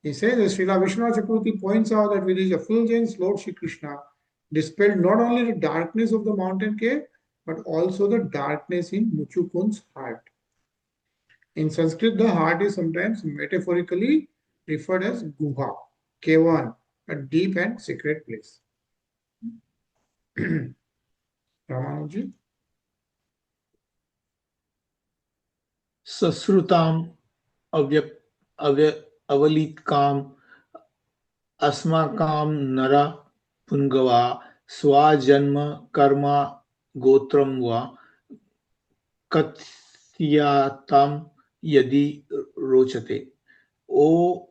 He says that Srila Vishnu Chakravarti points out that with his effulgence, Lord Shri Krishna dispelled not only the darkness of the mountain cave, but also the darkness in Muchukund's heart. In Sanskrit, the heart is sometimes metaphorically referred as Guha, Kevan, a deep and secret place. Ramanuji. Sasrutam avalitkam asmakam nara pungava swajanma karma gotram va katyatam yadi rochate. O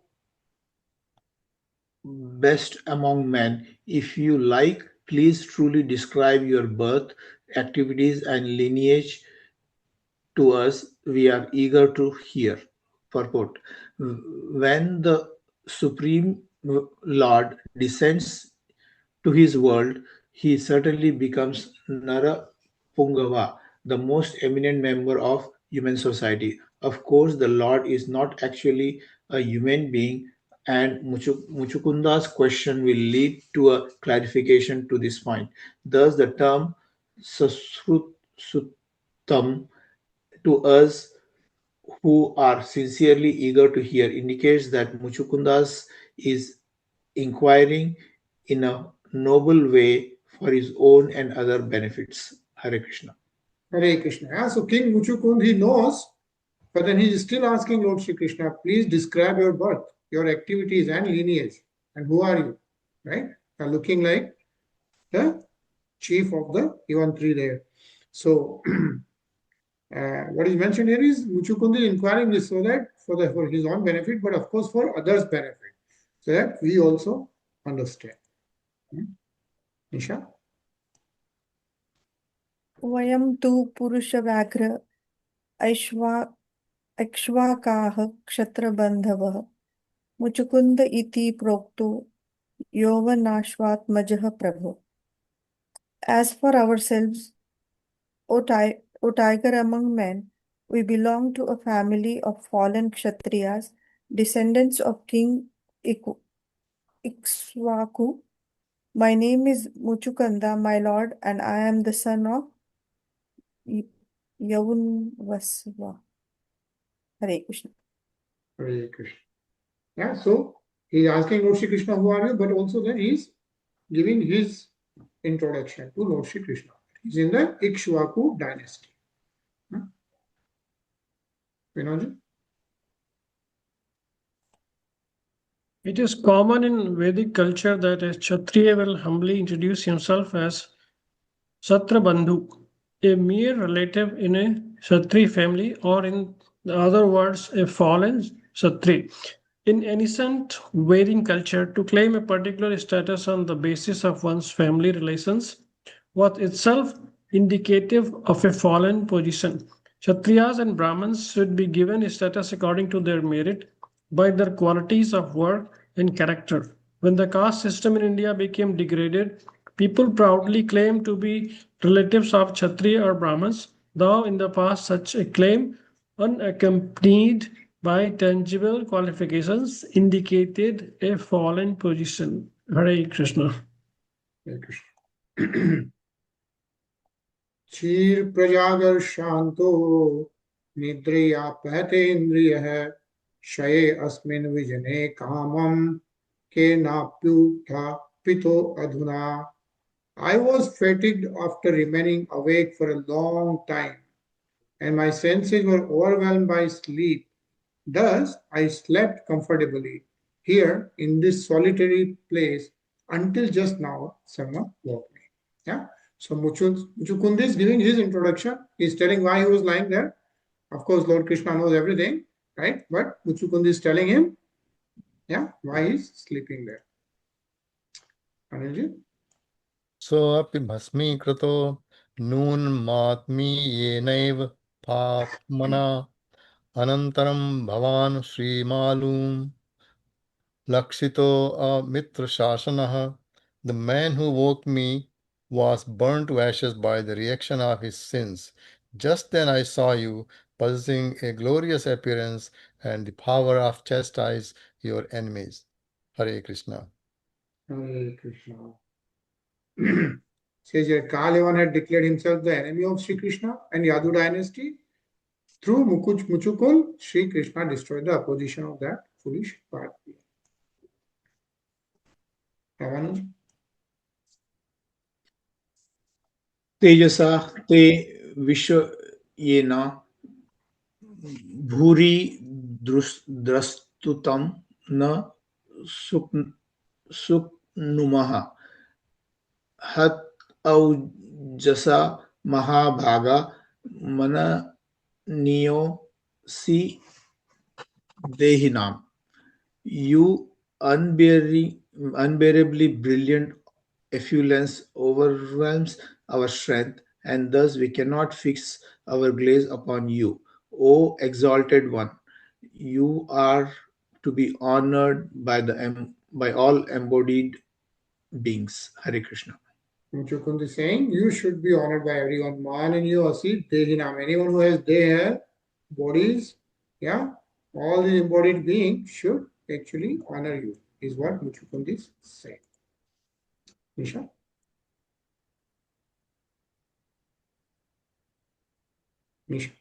best among men, if you like, please truly describe your birth, activities and lineage to us, we are eager to hear. Purport. When the Supreme Lord descends to his world, he certainly becomes Narapungava, the most eminent member of human society. Of course, the Lord is not actually a human being, and Muchukunda's question will lead to a clarification to this point. Thus, the term Sasruttam to us who are sincerely eager to hear indicates that Muchukundas is inquiring in a noble way for his own and other benefits. Hare Krishna. Hare Krishna. Yeah? So King Muchukund, he knows, but then he is still asking Lord Shri Krishna, please describe your birth, your activities and lineage, and who are you, right? You're looking like the chief of the even three there. So what is mentioned here is Muchukund is inquiring this so that for his own benefit, but of course for others' benefit, so that we also understand. Nisha? वयं तु पुरुषव्याघ्र ऐक्ष्वाकाः क्षत्रबन्धवः मुचुकुन्द इति प्रोक्तो यौवनाश्वात्मजः प्रभो. As for ourselves, O tiger among men, we belong to a family of fallen Kshatriyas, descendants of King Ikshvaku. My name is Muchukanda, my lord, and I am the son of Yavunvasva. Hare Krishna. Hare Krishna. Yeah, so he is asking Lord Shri Krishna, who are you? But also then he is giving his introduction to Lord Shri Krishna. He is in the Ikshvaku dynasty. Vinodji? It is common in Vedic culture that a Kshatriya will humbly introduce himself as Satrabandhu, a mere relative in a Kshatri family, or in other words, a fallen Kshatri. In ancient Vedic culture, to claim a particular status on the basis of one's family relations was itself indicative of a fallen position. Kshatriyas and Brahmins should be given a status according to their merit by their qualities of work and character. When the caste system in India became degraded, people proudly claimed to be relatives of Kshatriya or Brahmins, though in the past such a claim, unaccompanied by tangible qualifications, indicated a fallen position. Hare Krishna. Hare Krishna. क्षीर प्रजागर शांतो निद्रया पहते इंद्रिय है शये अस्मिन् विजने कामम के नाप्युत्था पितो अधुना. I was fatigued after remaining awake for a long time, and my senses were overwhelmed by sleep. Thus, I slept comfortably here in this solitary place until just now someone woke me. Yeah. So Muchukund is giving his introduction. He's telling why he was lying there. Of course, Lord Krishna knows everything, right? But Muchukund is telling him, yeah, why he's sleeping there. Anilji? Soapi bhasmīkrito nūnmātmīyenaiva pāpmana anantaram bhavan srimalum lakshito mitra shasanaha. The man who woke me was burnt to ashes by the reaction of his sins. Just then I saw you, possessing a glorious appearance and the power of chastise your enemies. Hare Krishna. Hare Krishna. Says here, Kalavan had declared himself the enemy of Sri Krishna and Yadu dynasty. Through Muchukund, Sri Krishna destroyed the opposition of that foolish party. Ravanji? Tejasa te vishayena bhuri drastutam na suknumaha hat aujasa mahabhaga mananiyo si dehinam. You unbearably brilliant effulgence overwhelms our strength and thus we cannot fix our gaze upon you. O exalted one, you are to be honored by all embodied beings. Hare Krishna. Muchukund is saying you should be honored by everyone. Mananiyo asi dehinam. Anyone who has deha, bodies, yeah, all the embodied beings should actually honor you, is what Muchukund is saying. Nisha? Nisha.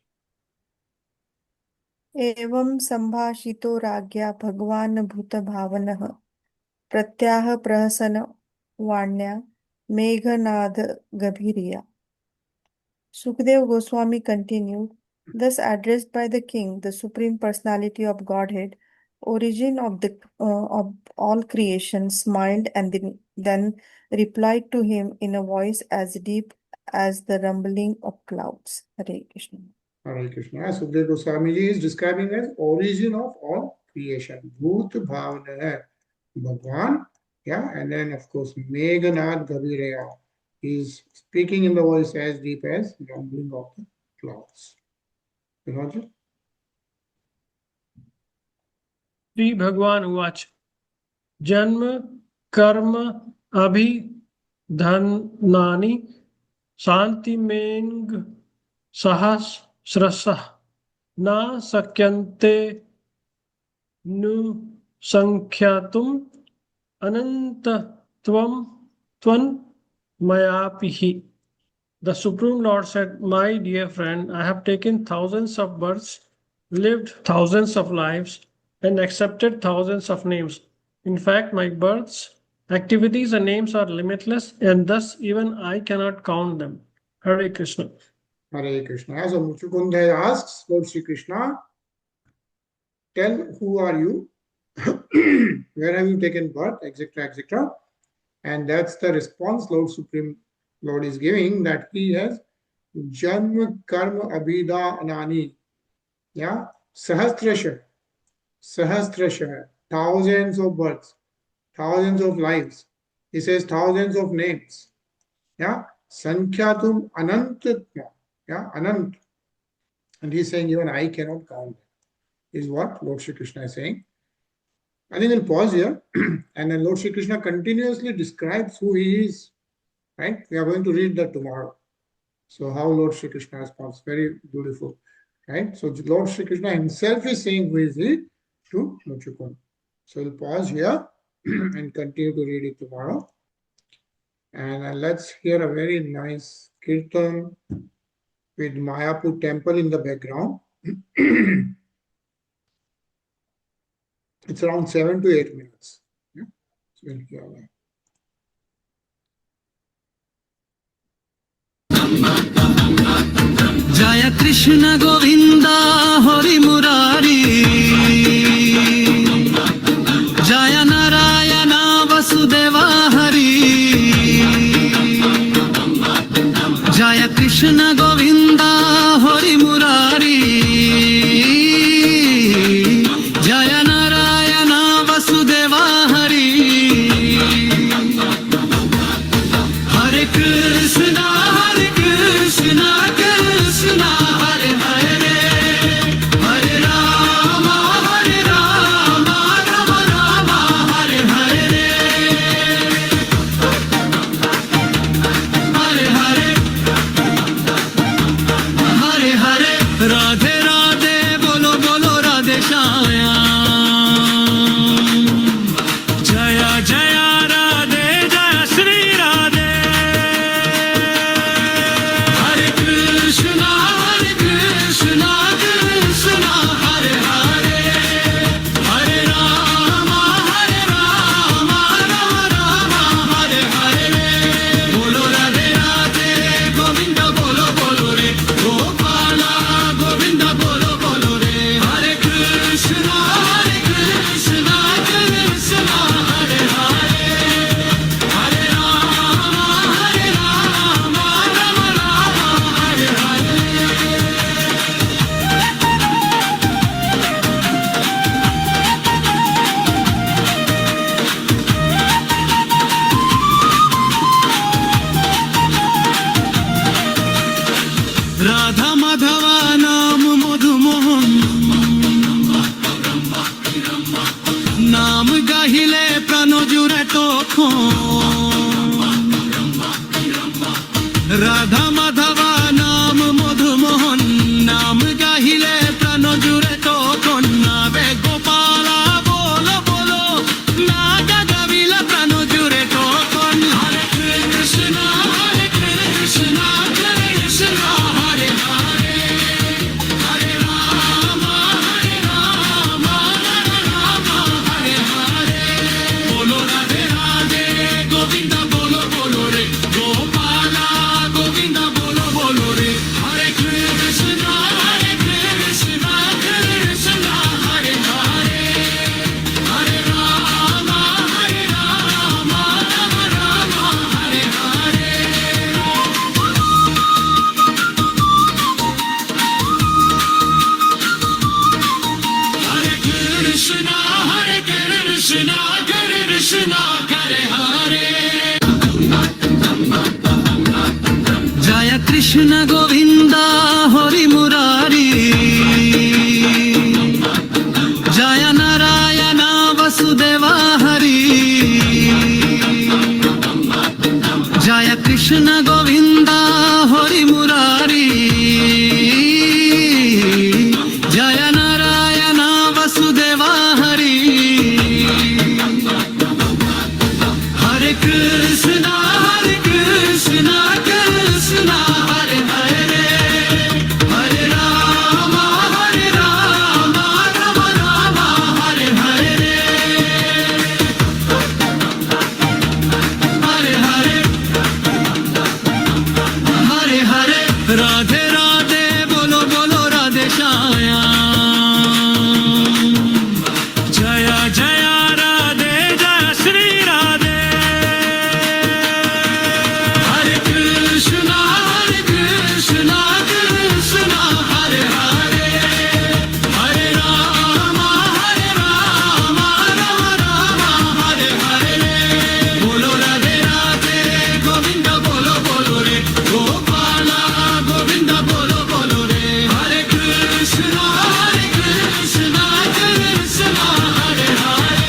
एवं संभाषितो राज्ञा भगवान् भूतभावनः प्रत्याह प्रहसन वाण्या Meghnad गभीरिया. Sukadeva Goswami continued, thus addressed by the king, the Supreme Personality of Godhead, origin of all creation, smiled and then replied to him in a voice as deep as the rumbling of clouds. Hare Krishna. Hare Krishna. Sukadeva Goswami ji is describing as origin of all creation. Bhut Bhavana Bhagwan. Yeah, and then of course Meghanad Gaviraya. He is speaking in the voice as deep as the rumbling of the clouds. Roger? Sri Bhagwan Uvacha Janma Karma Abhidhanani Santi Meng Sahas Srasah Na Sakyante Nu Sankhyatum Ananta Twan Mayapihi. The Supreme Lord said, my dear friend, I have taken thousands of births, lived thousands of lives, and accepted thousands of names. In fact, my births, activities, and names are limitless, and thus even I cannot count them. Hare Krishna. Hare Krishna. So Muchukund asks Lord Sri Krishna, tell who are you, where have you taken birth, etc., etc. And that's the response Lord Supreme Lord is giving, that he has Janma Karma Abhida Anani. Yeah, Sahasrasha, thousands of births, thousands of lives. He says thousands of names. Yeah, Sankhyatum Anantatma. Yeah, Anant. And he's saying even I cannot count them, is what Lord Shri Krishna is saying. I think we'll pause here and then Lord Shri Krishna continuously describes who he is. Right? We are going to read that tomorrow. So how Lord Shri Krishna responds, very beautiful. Right? So Lord Shri Krishna himself is saying who is he to Muchukund. So we'll pause here and continue to read it tomorrow. And let's hear a very nice kirtan with Mayapur temple in the background. It's around 7 to 8 minutes. Yeah? So we'll hear that. Jaya Krishna Govinda Hari Murari Jaya Narayana Vasudeva Hari Jaya Krishna Govinda Hari Murari Jaya Narayana Vasudeva Hari Hare Krishna Hare Krishna Krishna Hare Hare Hare Rama Rama Rama Hare Hare Hare Hare Radha মাধবা নাম মধুমোহন নাম গাহিলে প্রাণ জুড়ে তখন নাবে গোপালা বলো বলো না গাবিলা প্রাণ জুড়ে তখন হরে কৃষ্ণ কৃষ্ণ কৃষ্ণ হরে হরে হরে রাম রাম হরে হরে বলো রাধে রাধে গোবিন্দ বলো বলো রে গোপালা গোবিন্দ বলো বলো রে হরে Krishna Krishna Krishna Hare Hare Hare Ram Ram Hare Hare Hare Krishna, Krishna, Hare Hare. Jaya Krishna Govinda, Hari Murari. Jaya Narayana Vasudeva Hari. Jaya Krishna Govinda, Hari Murari. Jaya Narayana Vasudeva Hari. Hare Krishna, Krishna, Hare Hare. Hare Rama, Rama, Rama, Hare Hare. Hare Hare. Hare Hare. Radhe Radhe, bolo bolo Radhe Shyam. Jaya Jaya Radhe, Jaya Shri Radhe. Hare Krishna, Krishna, Hare Hare. Hare Rama, Rama, Hare Hare. Bolo Radhe Radhe, Govinda bolo bolo re. Gopala, Govinda bolo bolo re. Hare Krishna, Krishna, Hare Hare.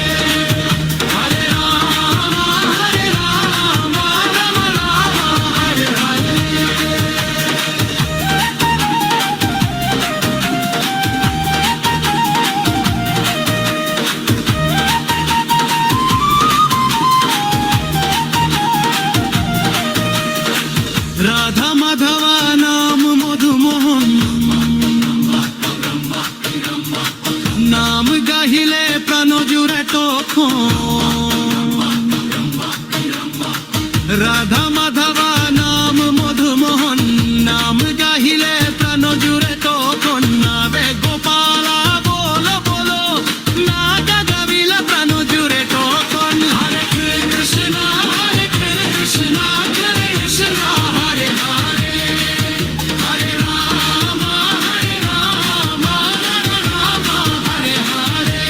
Hare Rama, Rama, Hare Hare. Radha মাধবা নাম মধুমোহন নাম গাহিলে প্রাণ জুড়ে তখন রাধা মাধবা নাম মধুমোহন নাম গাহিলে প্রাণ জুড়ে তখন নাবে গোপালা বলো বলো না গাবিলা প্রাণ জুড়ে তখন হরে কৃষ্ণ কৃষ্ণ কৃষ্ণ হরে হরে হরে রাম রাম হরে হরে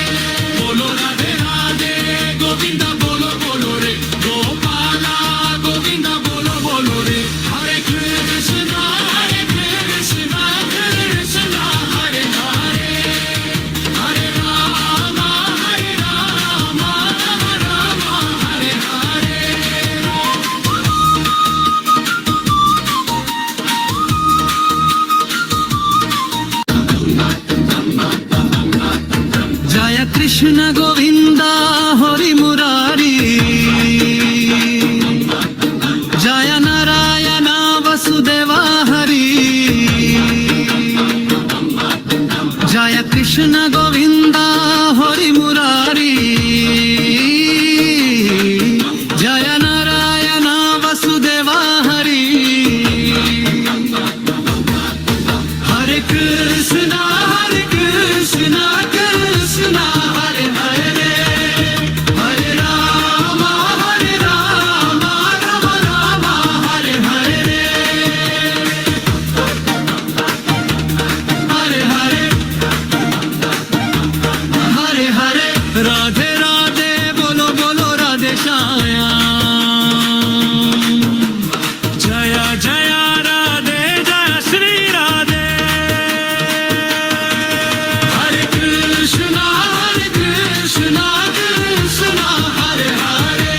বলো রাধে রাধে গোবিন্দ বলো বলো রে গোপালা গোবিন্দ বলো বলো রে হরে Krishna Krishna Krishna Hare Hare Hare Ram Ram Hare Hare Jaya Krishna Govinda Hari Murari. Jaya Narayana Vasudeva Hari. Jaya Krishna Govinda Hari Murari. Jaya Narayana Vasudeva Hari. Hare Krishna, Krishna, Hare Hare. Hare Rama, Rama, Hare Hare. Hare Hare. Hare Hare. Radhe Radhe, bolo bolo Radhe Shyam. Jaya Jaya Radhe, Jaya Shri Radhe. Hare Krishna, Krishna, Hare Hare.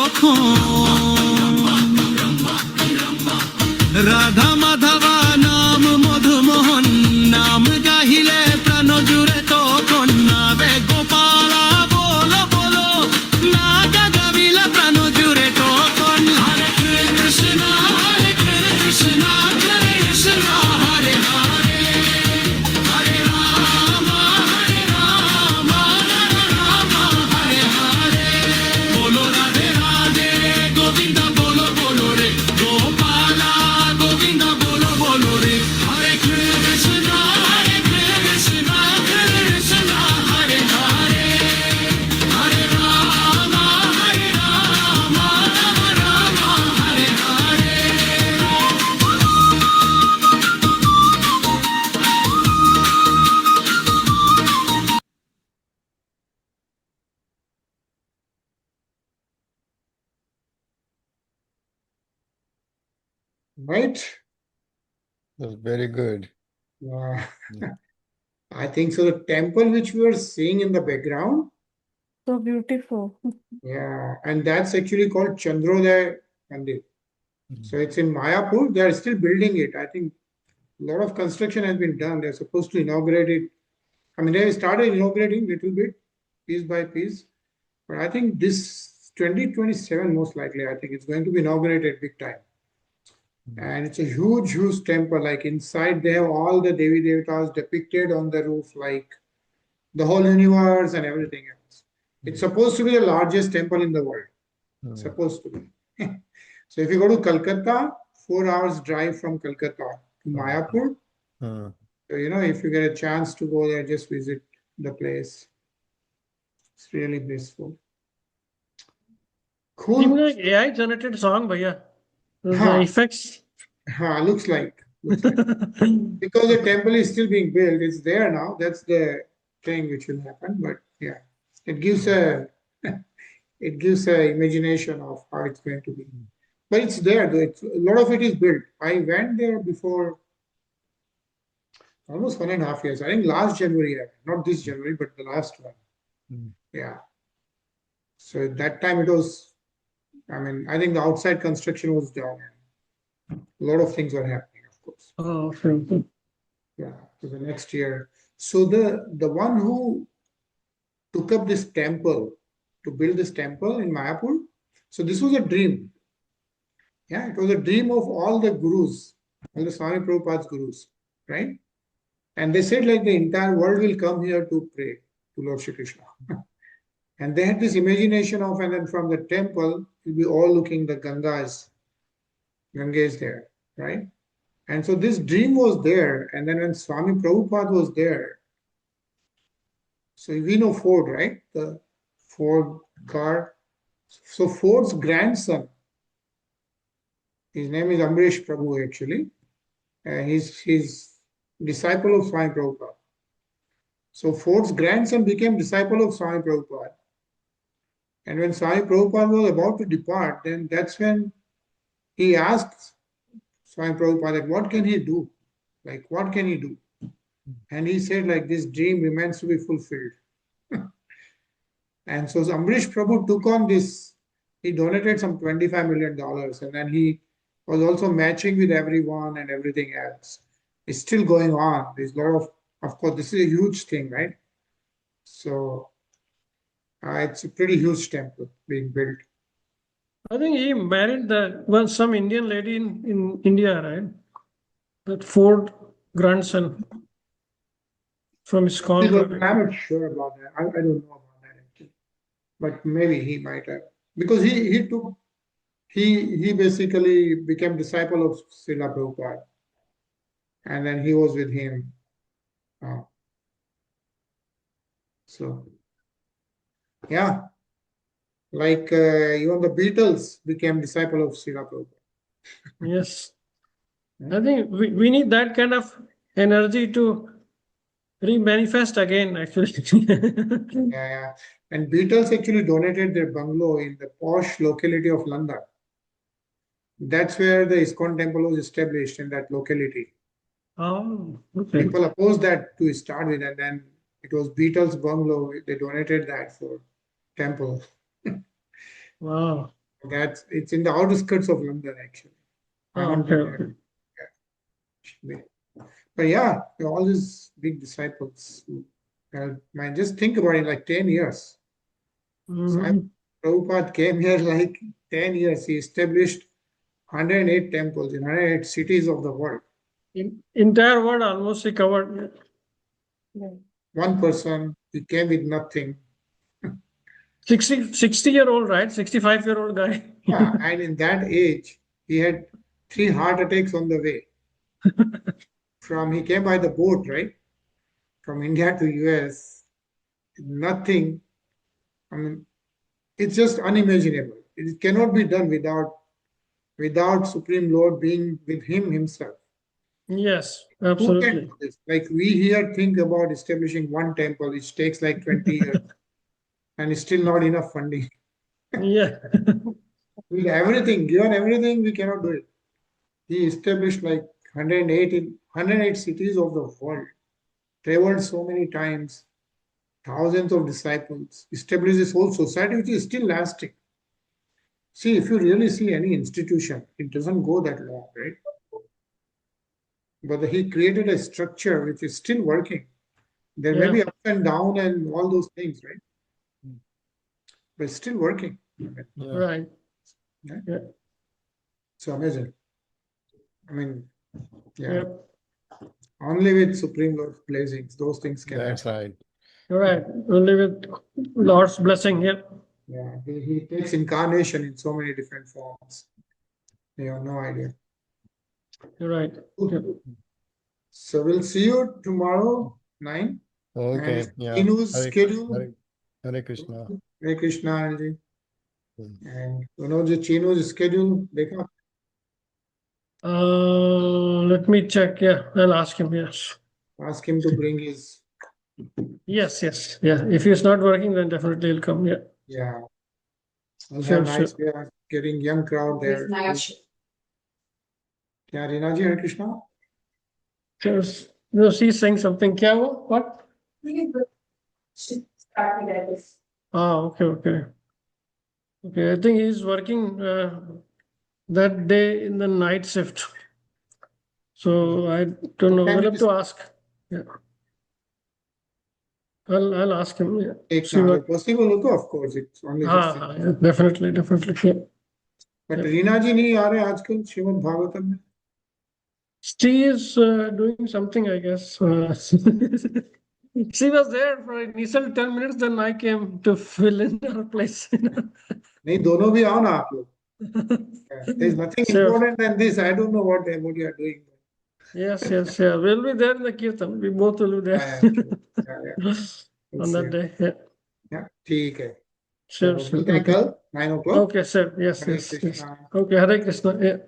তখন রাধা মাধবা নাম মধুমোহন নাম গাহিলে প্রাণ জুড়ে তখন নাবে গোপালা বলো বলো না গাবিলে প্রাণ জুড়ে তখন হরে কৃষ্ণ কৃষ্ণ কৃষ্ণ হরে হরে হরে রাম রাম হরে হরে বলো রাধে রাধে গোবিন্দ বলো বলো রে গোপালা গোবিন্দ বলো বলো রে হরে Krishna Krishna Krishna Hare Hare Hare Ram Ram Hare Hare Right? That's very good. I think so. The temple which we were seeing in the background, So beautiful. yeah, and that's actually called Chandrodaya Mandir. So it's in Mayapur. They are still building it. I think a lot of construction has been done. They're supposed to inaugurate it. I mean, they started inaugurating little bit, piece by piece. But I think this 2027, most likely, I think it's going to be inaugurated big time. And it's a huge, huge temple. Like inside, they have all the Devi Devatas depicted on the roof, like the whole universe and everything else. It's supposed to be the largest temple in the world. Supposed to be. So if you go to Calcutta, 4 hours drive from Calcutta to Mayapur. So, you know, if you get a chance to go there, just visit the place. It's really blissful. Seems Cool. like AI generated song, bhaiya. The Huh. effects. Looks like. Because the temple is still being built, it's there now. That's the thing which will happen. But yeah, it gives a imagination of how it's going to be. But it's there. Though. A lot of it is built. I went there before almost 1.5 years. I think last January, not this January, but the last one. Yeah. So at that time it was. I mean, I think the outside construction was done. A lot of things were happening, of course. Oh, okay. Yeah, so the next year. So the one who took up this temple to build this temple in Mayapur, so this was a dream. Yeah, it was a dream of all the gurus, all the Swami Prabhupada's gurus, right? And they said like the entire world will come here to pray to Lord Shri Krishna. And they had this imagination of, and then from the temple, you'll be all looking, the Ganga is there, right? And so this dream was there. And then when Swami Prabhupada was there, so we know Ford, right? The Ford car. So Ford's grandson, his name is Amrish Prabhu actually. He's disciple of Swami Prabhupada. So Ford's grandson became disciple of Swami Prabhupada. And when Swami Prabhupada was about to depart, then that's when he asked Swami Prabhupada, what can he do? Like, what can he do? And he said, like, this dream remains to be fulfilled. And so Amrish Prabhu took on this. He donated some $25 million. And then he was also matching with everyone and everything else. It's still going on. There's a lot of course, this is a huge thing, right? So it's a pretty huge temple being built. I think he married some Indian lady in India, right? That Ford grandson from ISKCON. I'm not sure about that. I don't know about that actually. But maybe he might have. Because he basically became disciple of Srila Prabhupada. And then he was with him. So, yeah. Like even the Beatles became disciple of Srila Prabhupada. Yes. I think we need that kind of energy to re-manifest again, actually. Yeah. And Beatles actually donated their bungalow in the posh locality of London. That's where the ISKCON temple was established, in that locality. Oh, okay. People opposed that to start with, and then it was Beatles' bungalow. They donated that for temple. Wow. It's in the outskirts of London actually. I Oh, haven't okay, been there. But yeah, all these big disciples. Man, just think about it, like 10 years. Mhm. Prabhupada came here like 10 years. He established 108 temples in 108 cities of the world. Entire world almost he covered. One person, he came with nothing. 60-year-old, right? 65-year-old guy. Yeah, and in that age, he had 3 heart attacks on the way. He came by the boat, right? From India to US, nothing. I mean, it's just unimaginable. It cannot be done without Supreme Lord being with him himself. Yes, Who can absolutely. do this? Like we here think about establishing one temple, which takes like 20 years, and it's still not enough funding. Yeah. With everything, given everything, we cannot do it. He established like 108 cities of the world, traveled so many times, thousands of disciples, established this whole society which is still lasting. See, if you really see any institution, it doesn't go that long, right? But he created a structure which is still working. There may Yeah. be up and down and all those things, right? But it's still working. Yeah. Right. Yeah. Yeah. So amazing. I mean, yeah. Yep. Only with Supreme Lord's blessings, those things can That's happen. right. You're right. Only with Lord's blessing. Yep. Yeah, he takes incarnation in so many different forms. You have no idea. You're right. Yep. So we'll see you tomorrow, 9. Okay. And Yeah. Chinu's schedule. Hare Krishna. Hare Krishna, Anji. Hmm. And Chinu's schedule, dekha? Let me check. Yeah, I'll ask him. Yes. Ask him to bring his. Yes. Yes. Yeah. If he's not working, then definitely he'll come. Yeah. Yeah. We'll Sure, have nice. sure. We are getting young crowd there. Yeah, Rinaji, Hare Krishna. No, she's saying something. Kya hua? What? Okay, okay. Okay, I think he's working that day in the night shift. So I don't know. Can We'll you have to ask. Yeah. I'll ask him. Yeah. take See what. possible hoga, of course. It's only this. Yeah, definitely. Yeah. But Yep. Rinaji nahi aa rahe aajkal Srimad Bhagavatam mein. She is doing something, I guess. She was there for initial 10 minutes, then I came to fill in her place. नहीं दोनों भी आओ ना आप लोग. There's nothing Sure. important than this. I don't know what you are doing. Yes. We'll be there in the Kirtan. We both will be there on that day. Yeah. Yeah, ठीक है. Sure. मिलते हैं Okay. कल 9 o'clock. Okay, sir. Yes. Hare Yes. Krishna. Okay, Hare Krishna. Yeah.